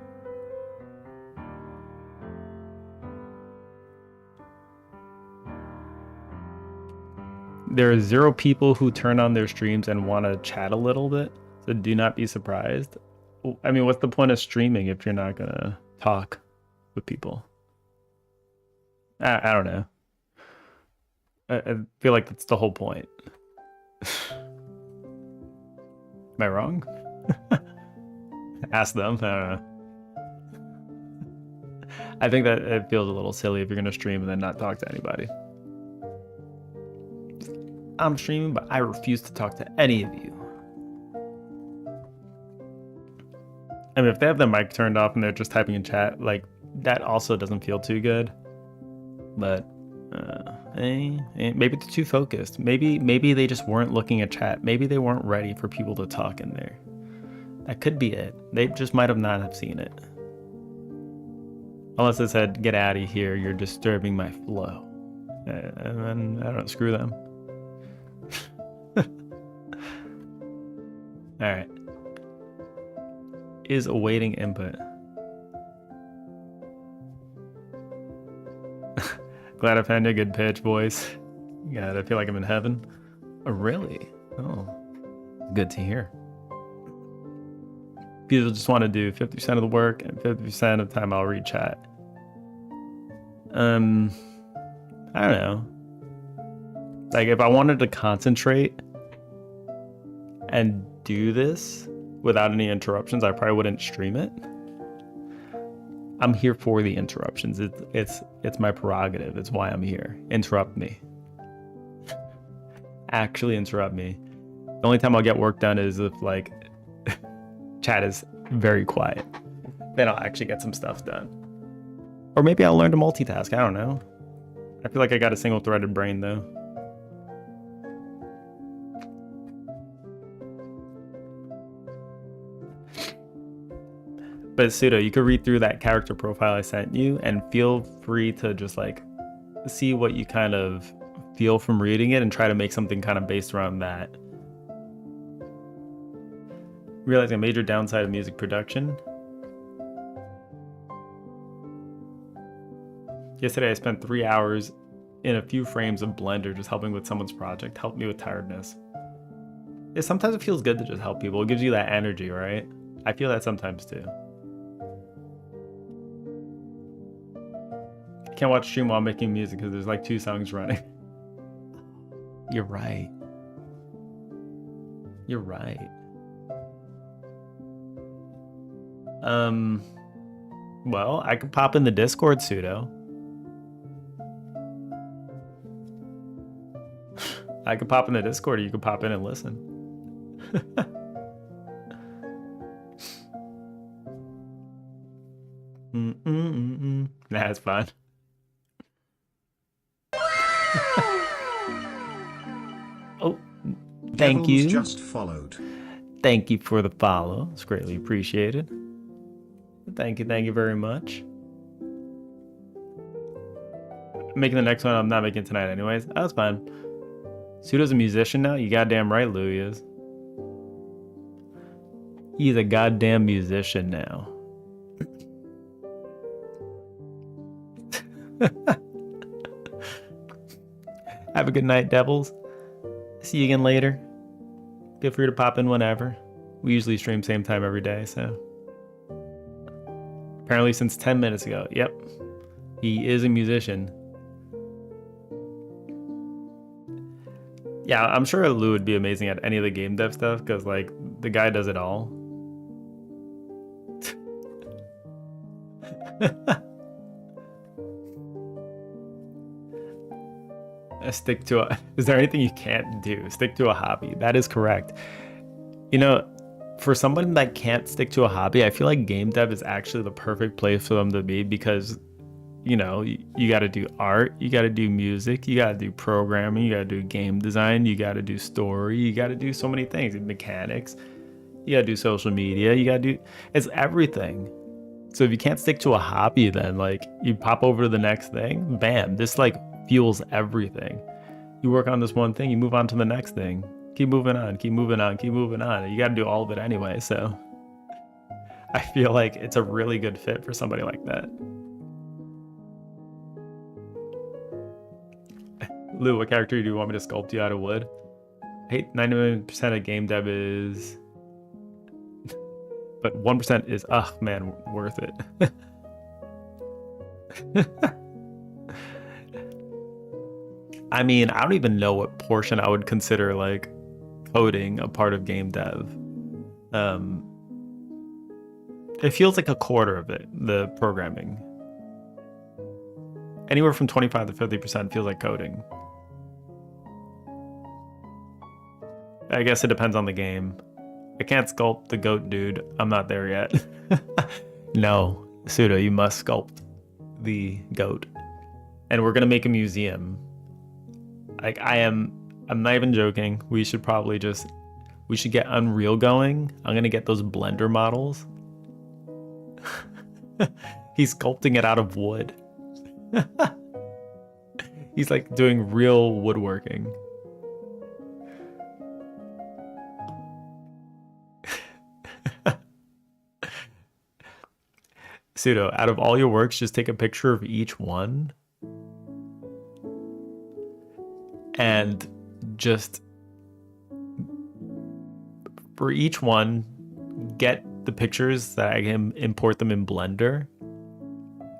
Speaker 1: there are 0 people who turn on their streams and want to chat a little bit. So do not be surprised. I mean, what's the point of streaming if you're not gonna talk with people? I don't know. I feel like that's the whole point. Am I wrong? Ask them. I don't know. I think that it feels a little silly if you're gonna stream and then not talk to anybody. I'm streaming, but I refuse to talk to any of you. I mean, if they have their mic turned off and they're just typing in chat, like, that also doesn't feel too good. But maybe they're too focused. Maybe they just weren't looking at chat. Maybe they weren't ready for people to talk in there. That could be it. They just might have not have seen it. Unless it said, "Get out of here, you're disturbing my flow." And then, I don't know, screw them. Alright. Is awaiting input. Glad I found a good pitch, boys. God, I feel like I'm in heaven. Oh, really? Oh, good to hear. People just want to do 50% of the work, and 50% of the time I'll read chat. I don't know. Like, if I wanted to concentrate and do this without any interruptions, I probably wouldn't stream it. I'm here for the interruptions. It's my prerogative. It's why I'm here. Interrupt me. Actually interrupt me. The only time I'll get work done is if, like, chat is very quiet. Then I'll actually get some stuff done. Or maybe I'll learn to multitask. I don't know. I feel like I got a single-threaded brain, though. But Pseudo, you could read through that character profile I sent you and feel free to just, like, see what you kind of feel from reading it and try to make something kind of based around that. Realizing a major downside of music production. Yesterday I spent 3 hours in a few frames of Blender just helping with someone's project. Helped me with tiredness. Yeah, sometimes it feels good to just help people. It gives you that energy, right? I feel that sometimes too. I can't watch stream while making music because there's like 2 songs running. You're right. You're right. Well, I could pop in the Discord, Pseudo. I could pop in the Discord, or you could pop in and listen. That's fun. Oh, thank you.
Speaker 2: Just followed.
Speaker 1: Thank you for the follow. It's greatly appreciated. Thank you very much. Making the next one, I'm not making tonight anyways. That's fine. Pseudo's a musician now? You goddamn right Louis is. He's a goddamn musician now. Have a good night, devils. See you again later. Feel free to pop in whenever. We usually stream same time every day, so. Apparently since 10 minutes ago. Yep. He is a musician. Yeah, I'm sure Lou would be amazing at any of the game dev stuff, because, like, the guy does it all. Stick to a... Is there anything you can't do? Stick to a hobby. That is correct. You know, for someone that can't stick to a hobby, I feel like game dev is actually the perfect place for them to be, because, you know, you got to do art, you got to do music, you got to do programming, you got to do game design, you got to do story, you got to do so many things, mechanics, you got to do social media, you got to do... It's everything. So if you can't stick to a hobby, then, like, you pop over to the next thing, bam, this, like, fuels everything. You work on this one thing, you move on to the next thing. Keep moving on, keep moving on, keep moving on. You got to do all of it anyway, so I feel like it's a really good fit for somebody like that. Lou, what character do you want me to sculpt you out of wood? I hate 99% of game dev is, but 1% is, man, worth it. I mean, I don't even know what portion I would consider like coding a part of game dev. It feels like a quarter of it, the programming. Anywhere from 25 to 50% feels like coding. I guess it depends on the game. I can't sculpt the goat dude. I'm not there yet. No, Pseudo, you must sculpt the goat. And we're gonna make a museum. Like I'm not even joking. We should get Unreal going. I'm gonna get those Blender models. He's sculpting it out of wood. He's like doing real woodworking. Pseudo, out of all your works, just take a picture of each one and just for each one get the pictures that I can import them in Blender,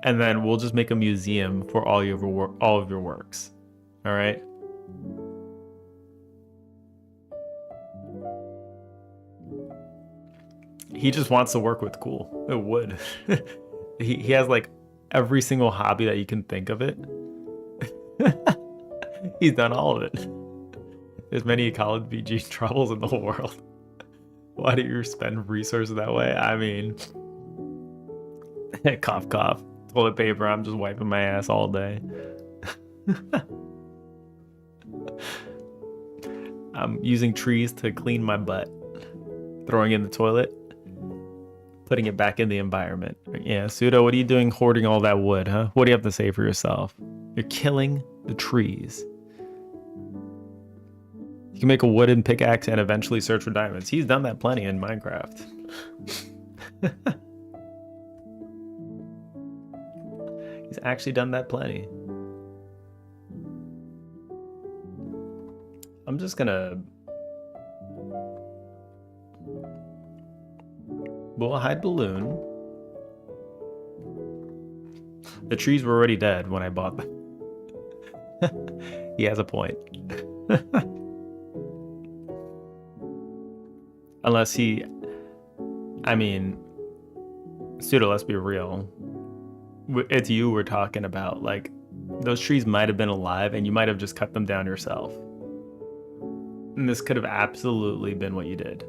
Speaker 1: and then we'll just make a museum for all of your works. All right. He just wants to work with wood. He has like every single hobby that you can think of it. He's done all of it. There's many college VG troubles in the whole world. Why do you spend resources that way? I mean, cough, cough. Toilet paper, I'm just wiping my ass all day. I'm using trees to clean my butt. Throwing in the toilet. Putting it back in the environment. Yeah, Pseudo, what are you doing hoarding all that wood, huh? What do you have to say for yourself? You're killing the trees. You can make a wooden pickaxe and eventually search for diamonds. He's done that plenty in Minecraft. He's actually done that plenty. I'm just gonna... We'll hide balloon. The trees were already dead when I bought them. He has a point. Unless he... I mean... Pseudo, let's be real. It's you we're talking about. Like, those trees might have been alive and you might have just cut them down yourself. And this could have absolutely been what you did.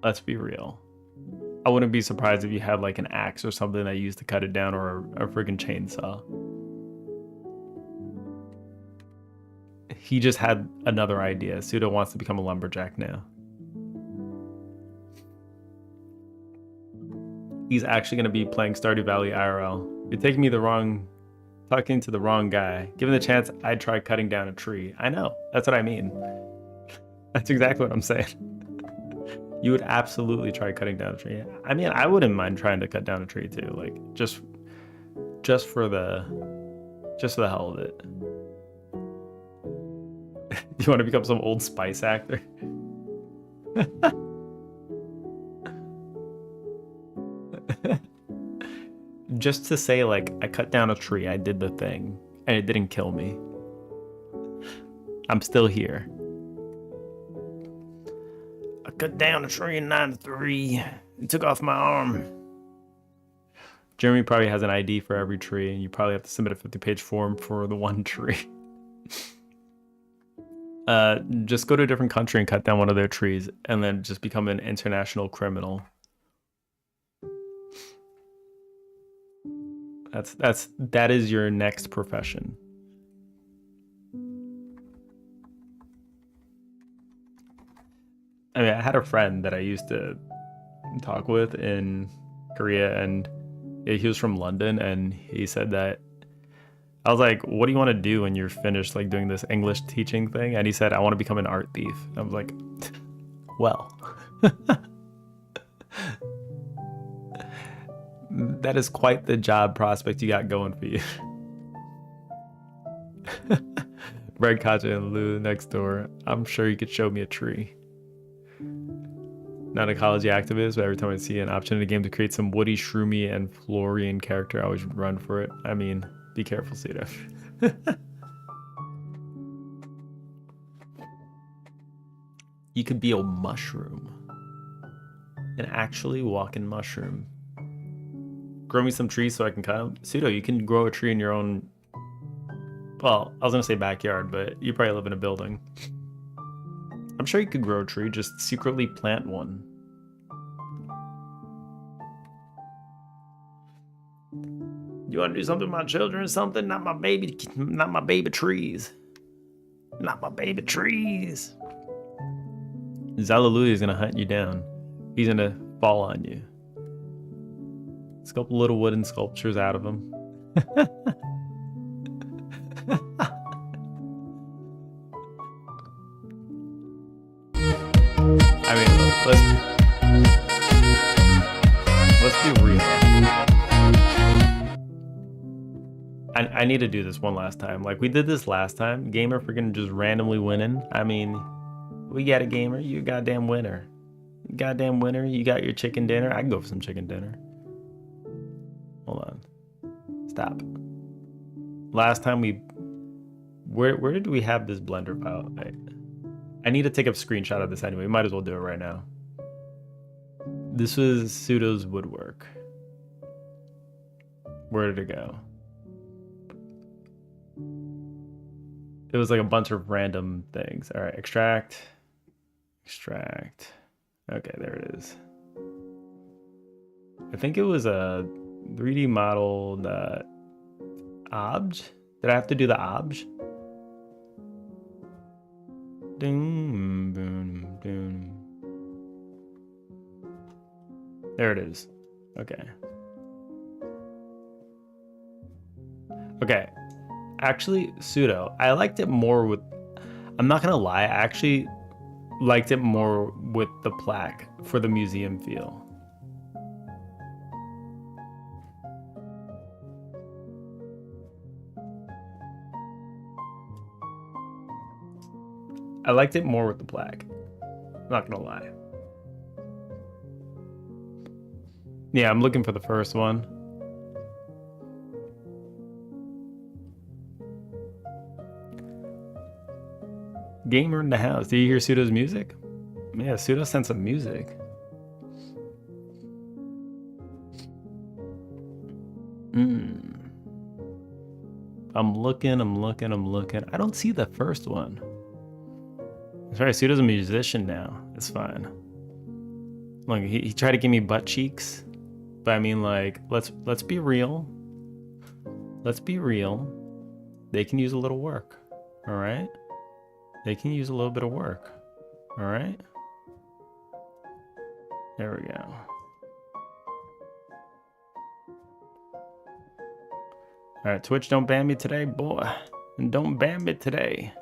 Speaker 1: Let's be real. I wouldn't be surprised if you had like an axe or something that you used to cut it down, or a freaking chainsaw. He just had another idea. Pseudo wants to become a lumberjack now. He's actually going to be playing Stardew Valley IRL. You're talking to the wrong guy. Given the chance, I'd try cutting down a tree. I know. That's what I mean. That's exactly what I'm saying. You would absolutely try cutting down a tree. I mean, I wouldn't mind trying to cut down a tree too. Like, just for the hell of it. Do you want to become some Old Spice actor? Just to say, like, I cut down a tree, I did the thing, and it didn't kill me. I'm still here. I cut down a tree in 93. It took off my arm. Jeremy probably has an ID for every tree, and you probably have to submit a 50-page form for the one tree. Just go to a different country and cut down one of their trees, and then just become an international criminal. That is your next profession. I mean, I had a friend that I used to talk with in Korea, and he was from London, and he said that, I was like, what do you want to do when you're finished like doing this English teaching thing? And he said, I want to become an art thief. I was like, well, that is quite the job prospect you got going for you. Red Kaja and Lou next door. I'm sure you could show me a tree. Not an ecology activist, but every time I see an option in a game to create some Woody, Shroomy, and Florian character, I always run for it. I mean, be careful, Cedar. You could be a mushroom. An actually walking mushroom. Grow me some trees so I can cut them. Pseudo, you can grow a tree in your own... Well, I was going to say backyard, but you probably live in a building. I'm sure you could grow a tree, just secretly plant one. You want to do something with my children or something? Not my baby trees. Not my baby trees. Zalaluya is going to hunt you down. He's going to fall on you. Sculpt little wooden sculptures out of him. I mean, let's be real. I need to do this one last time. Like we did this last time. Gamer freaking just randomly winning. I mean, we got a gamer. You a goddamn winner. Goddamn winner. You got your chicken dinner. I can go for some chicken dinner. Hold on. Stop. Last time we... Where did we have this blender file? I need to take a screenshot of this anyway. We might as well do it right now. This was Pseudo's woodwork. Where did it go? It was like a bunch of random things. All right, extract. Extract. Okay, there it is. I think it was a 3D model obj. Did I have to do the obj? Ding, boom, boom. There it is. Okay. Okay. Actually, Pseudo, I liked it more with... I'm not gonna lie, I actually liked it more with the plaque for the museum feel. I liked it more with the plaque. Not gonna lie. Yeah, I'm looking for the first one. Gamer in the house. Do you hear Pseudo's music? Yeah, Pseudo sent some music. I'm looking. I don't see the first one. That's right, Pseudo's a musician now. It's fine. Look, he tried to give me butt cheeks. But I mean, like, let's be real. Let's be real. They can use a little work. Alright? They can use a little bit of work. Alright? There we go. Alright, Twitch, don't ban me today, boy. And don't ban me today.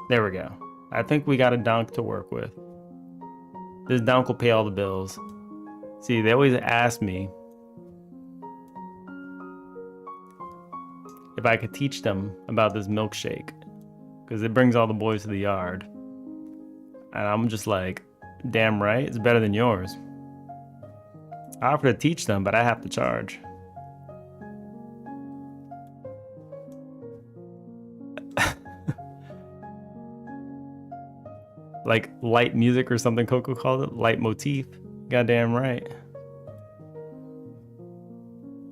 Speaker 1: There we go. I think we got a donk to work with. This donk will pay all the bills. See, they always ask me if I could teach them about this milkshake, because it brings all the boys to the yard. And I'm just like, damn right, it's better than yours. I offer to teach them, but I have to charge. Like light music or something Coco called it, light motif. Goddamn right.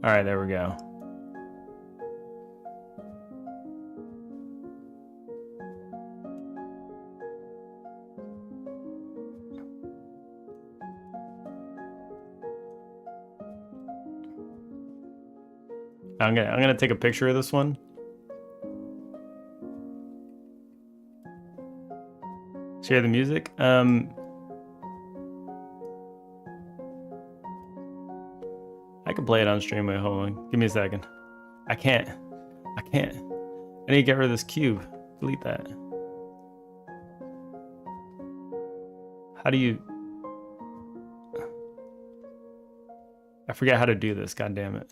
Speaker 1: All right, there we go. I'm gonna take a picture of this one. Share the music. I can play it on stream. Wait, hold on. Give me a second. I can't. I need to get rid of this cube. Delete that. How do you... I forget how to do this. God damn it.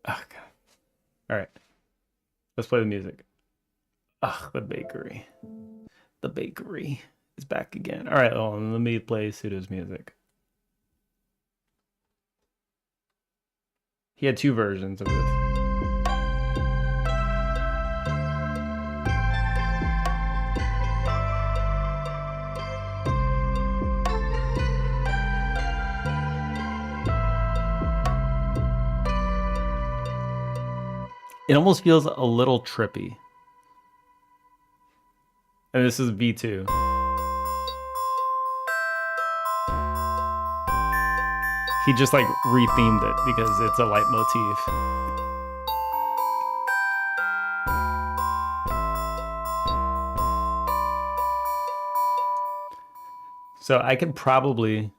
Speaker 1: Oh god. All right. Let's play the music. Ugh, the bakery. The bakery is back again. All right, well, let me play Pseudo's music. He had two versions of this. It almost feels a little trippy. And this is V2. He just like rethemed it because it's a leitmotif. So I could probably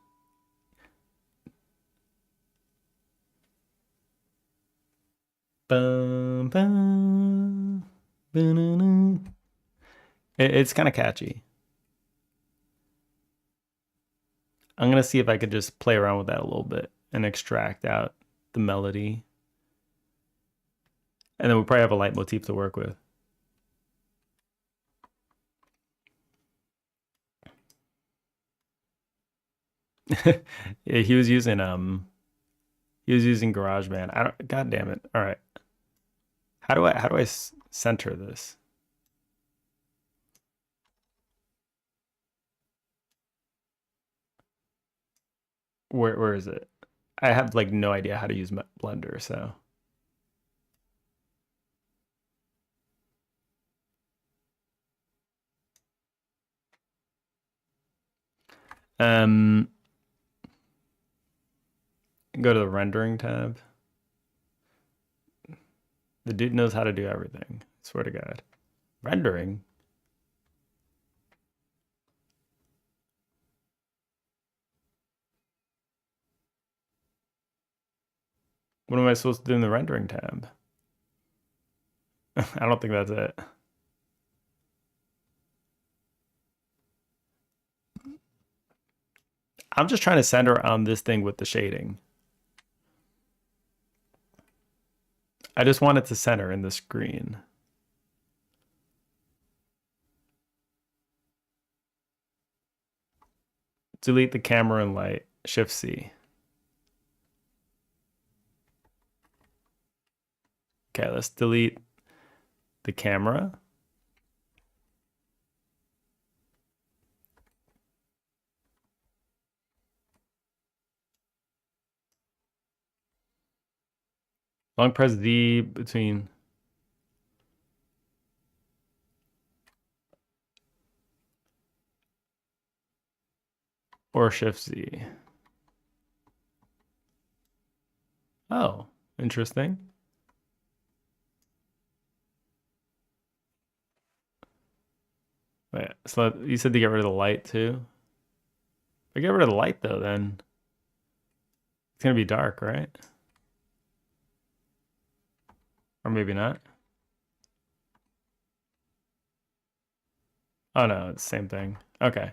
Speaker 1: it's kind of catchy. I'm gonna see if I could just play around with that a little bit and extract out the melody. And then we probably have a leitmotif to work with. Yeah, he was using GarageBand. I don't, god damn it. All right. How do I center this? Where is it? I have like no idea how to use Blender, so. Go to the rendering tab. The dude knows how to do everything. I swear to God. Rendering? What am I supposed to do in the rendering tab? I don't think that's it. I'm just trying to center on this thing with the shading. I just want it to center in the screen. Delete the camera and light, Shift C. Okay, let's delete the camera. Long press Z between. Or Shift Z. Oh, interesting. Wait, so you said to get rid of the light too? If I get rid of the light though, then it's gonna be dark, right? Or maybe not. Oh no, it's the same thing. Okay.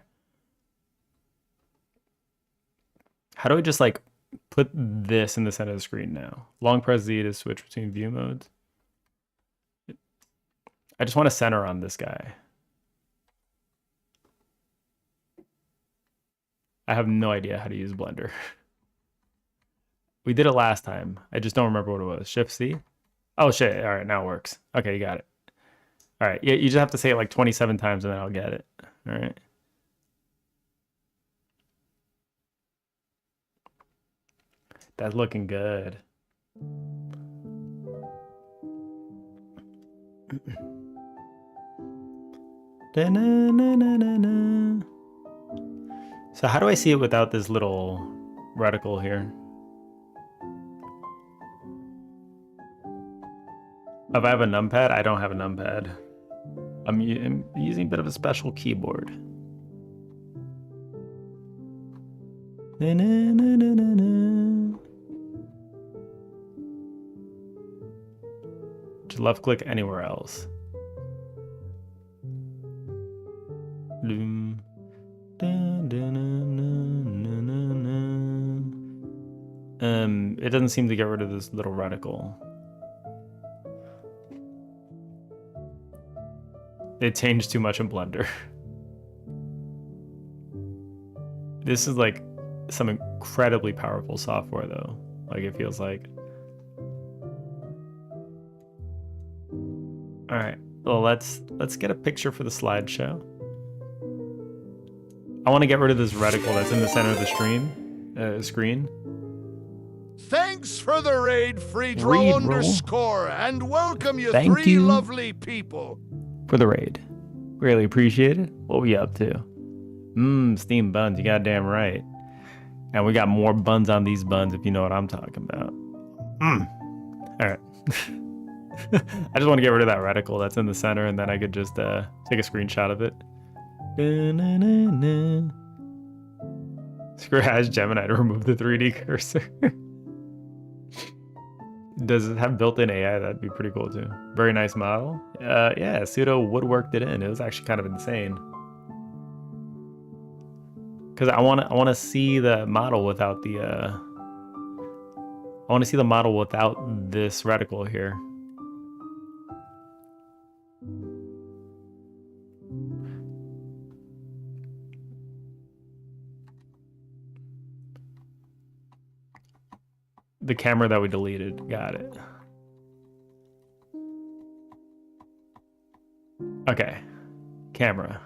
Speaker 1: How do I just like put this in the center of the screen now? Long press Z to switch between view modes. I just want to center on this guy. I have no idea how to use Blender. We did it last time. I just don't remember what it was. Shift C? Oh shit, all right, now it works. Okay, you got it. All right, yeah, you just have to say it like 27 times and then I'll get it. All right. That's looking good. So how do I see it without this little reticle here? If I have a numpad, I don't have a numpad. I'm using a bit of a special keyboard. Just left click anywhere else. it doesn't seem to get rid of this little reticle. It changed too much in Blender. This is like some incredibly powerful software though. Like it feels like. All right, well, let's get a picture for the slideshow. I want to get rid of this reticle that's in the center of the screen.
Speaker 3: Thanks for the raid, Freedroll_, and welcome you
Speaker 1: Thank
Speaker 3: three
Speaker 1: you
Speaker 3: lovely people.
Speaker 1: for the raid. Really appreciate it. What we up to? Steam buns, you goddamn right. And we got more buns on these buns if you know what I'm talking about. All right. I just want to get rid of that reticle that's in the center, and then I could just take a screenshot of it. Scratch Gemini to remove the 3D cursor. Does it have built-in AI? That'd be pretty cool too. Very nice model. Yeah, Pseudo woodworked it in. It was actually kind of insane. Because I want to see the model without the I want to see the model without this reticle here. The camera that we deleted. Got it. Okay. Camera.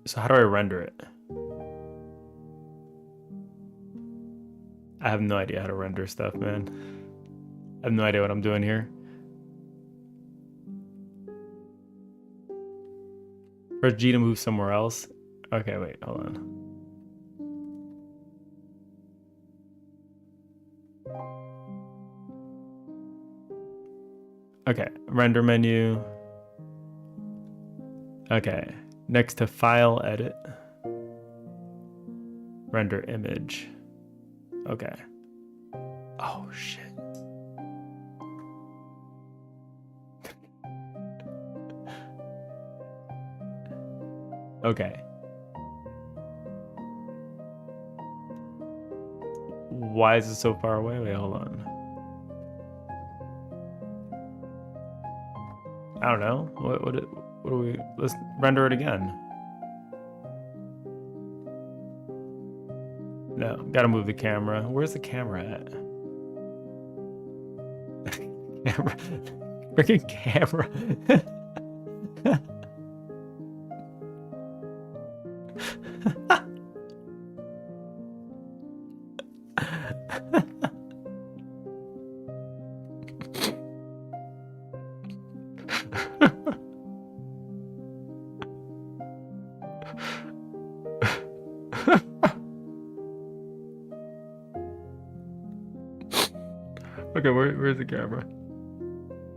Speaker 1: So how do I render it? I have no idea how to render stuff, man. I have no idea what I'm doing here. Press G to move somewhere else. Okay, wait, hold on. Okay, render menu. Okay, next to file, edit. Render image. Okay. Oh, shit. Okay. Why is it so far away? Wait, hold on. I don't know. What do we... Let's render it again. No, gotta move the camera. Where's the camera at? Camera. Freaking camera. Okay, where's the camera?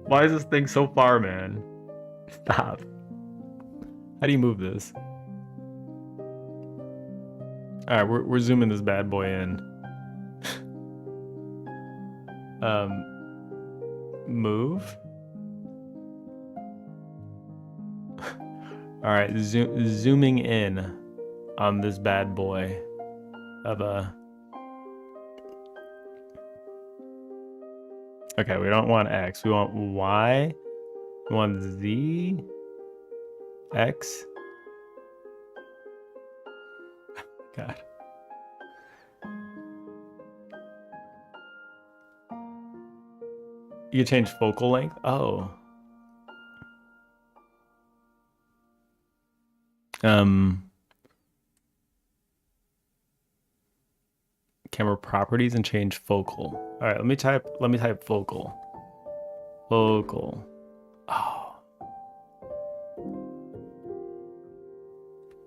Speaker 1: Why is this thing so far, man? Stop. How do you move this? All right, we're zooming this bad boy in. Move. All right, zooming in on this bad boy of a. Okay, we don't want X. We want Y. We want Z. X. God. You can change focal length? Oh. Camera properties and change focal. All right, let me type focal. Focal. Oh.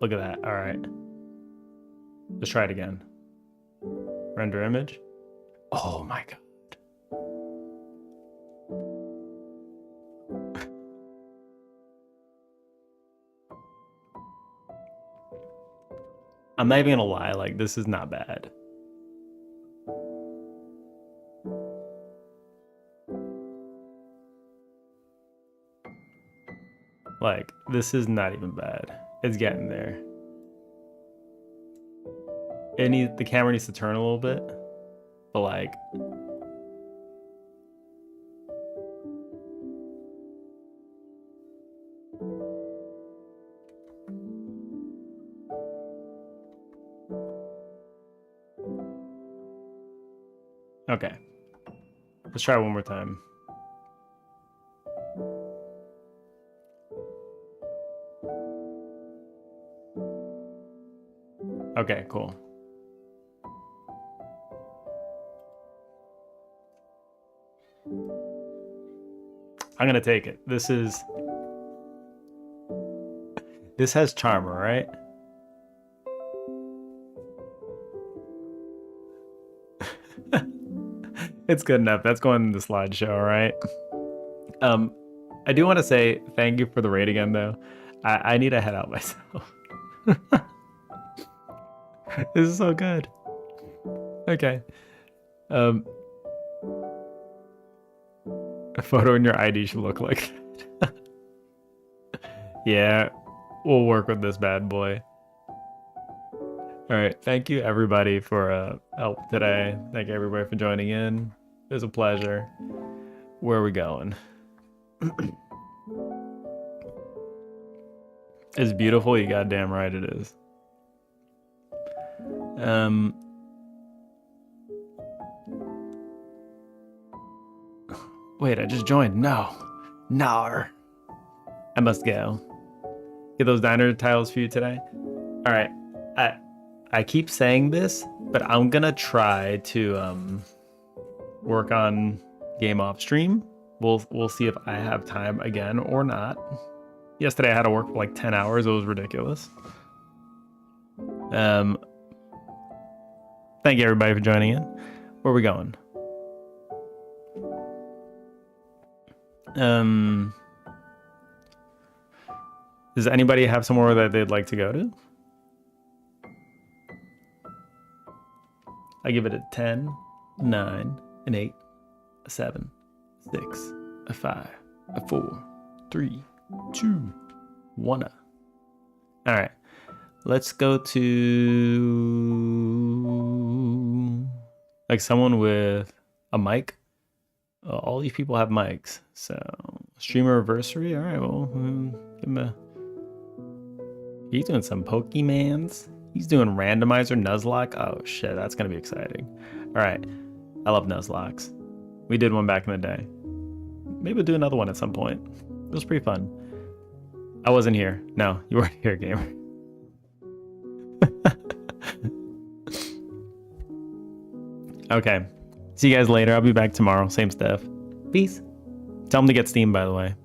Speaker 1: Look at that. All right. Let's try it again. Render image. Oh my God. I'm not even gonna lie, like this is not bad. Like, this is not even bad. It's getting there. The camera needs to turn a little bit, but like, okay. Let's try one more time. Okay, cool. I'm gonna take it. This has Charmer, right? It's good enough. That's going in the slideshow, right? I do want to say thank you for the raid again, though. I need to head out myself. This is so good. Okay. A photo in your ID should look like that. Yeah, we'll work with this bad boy. All right, thank you everybody for help today. Thank you everybody for joining in. It was a pleasure. Where are we going? It's beautiful. You goddamn right it is. Wait, I just joined. No. Nar. I must go. Get those diner tiles for you today. All right. I keep saying this, but I'm gonna try to work on game off stream. We'll see if I have time again or not. Yesterday I had to work for like 10 hours. It was ridiculous. Thank you everybody for joining in. Where are we going? Does anybody have somewhere that they'd like to go to? I give it a 10, 9, an 8, a 7, 6, a 5, a 4, 3, 2, 1. All right. Let's go to like someone with a mic. All these people have mics. So streamer anniversary. All right. Well, give him a. He's doing some Pokemans. He's doing randomizer Nuzlocke. Oh shit, that's gonna be exciting. All right. I love Nuzlocks. We did one back in the day. Maybe we'll do another one at some point. It was pretty fun. I wasn't here. No, you weren't here, gamer. Okay. See you guys later. I'll be back tomorrow. Same stuff. Peace. Tell them to get Steam, by the way.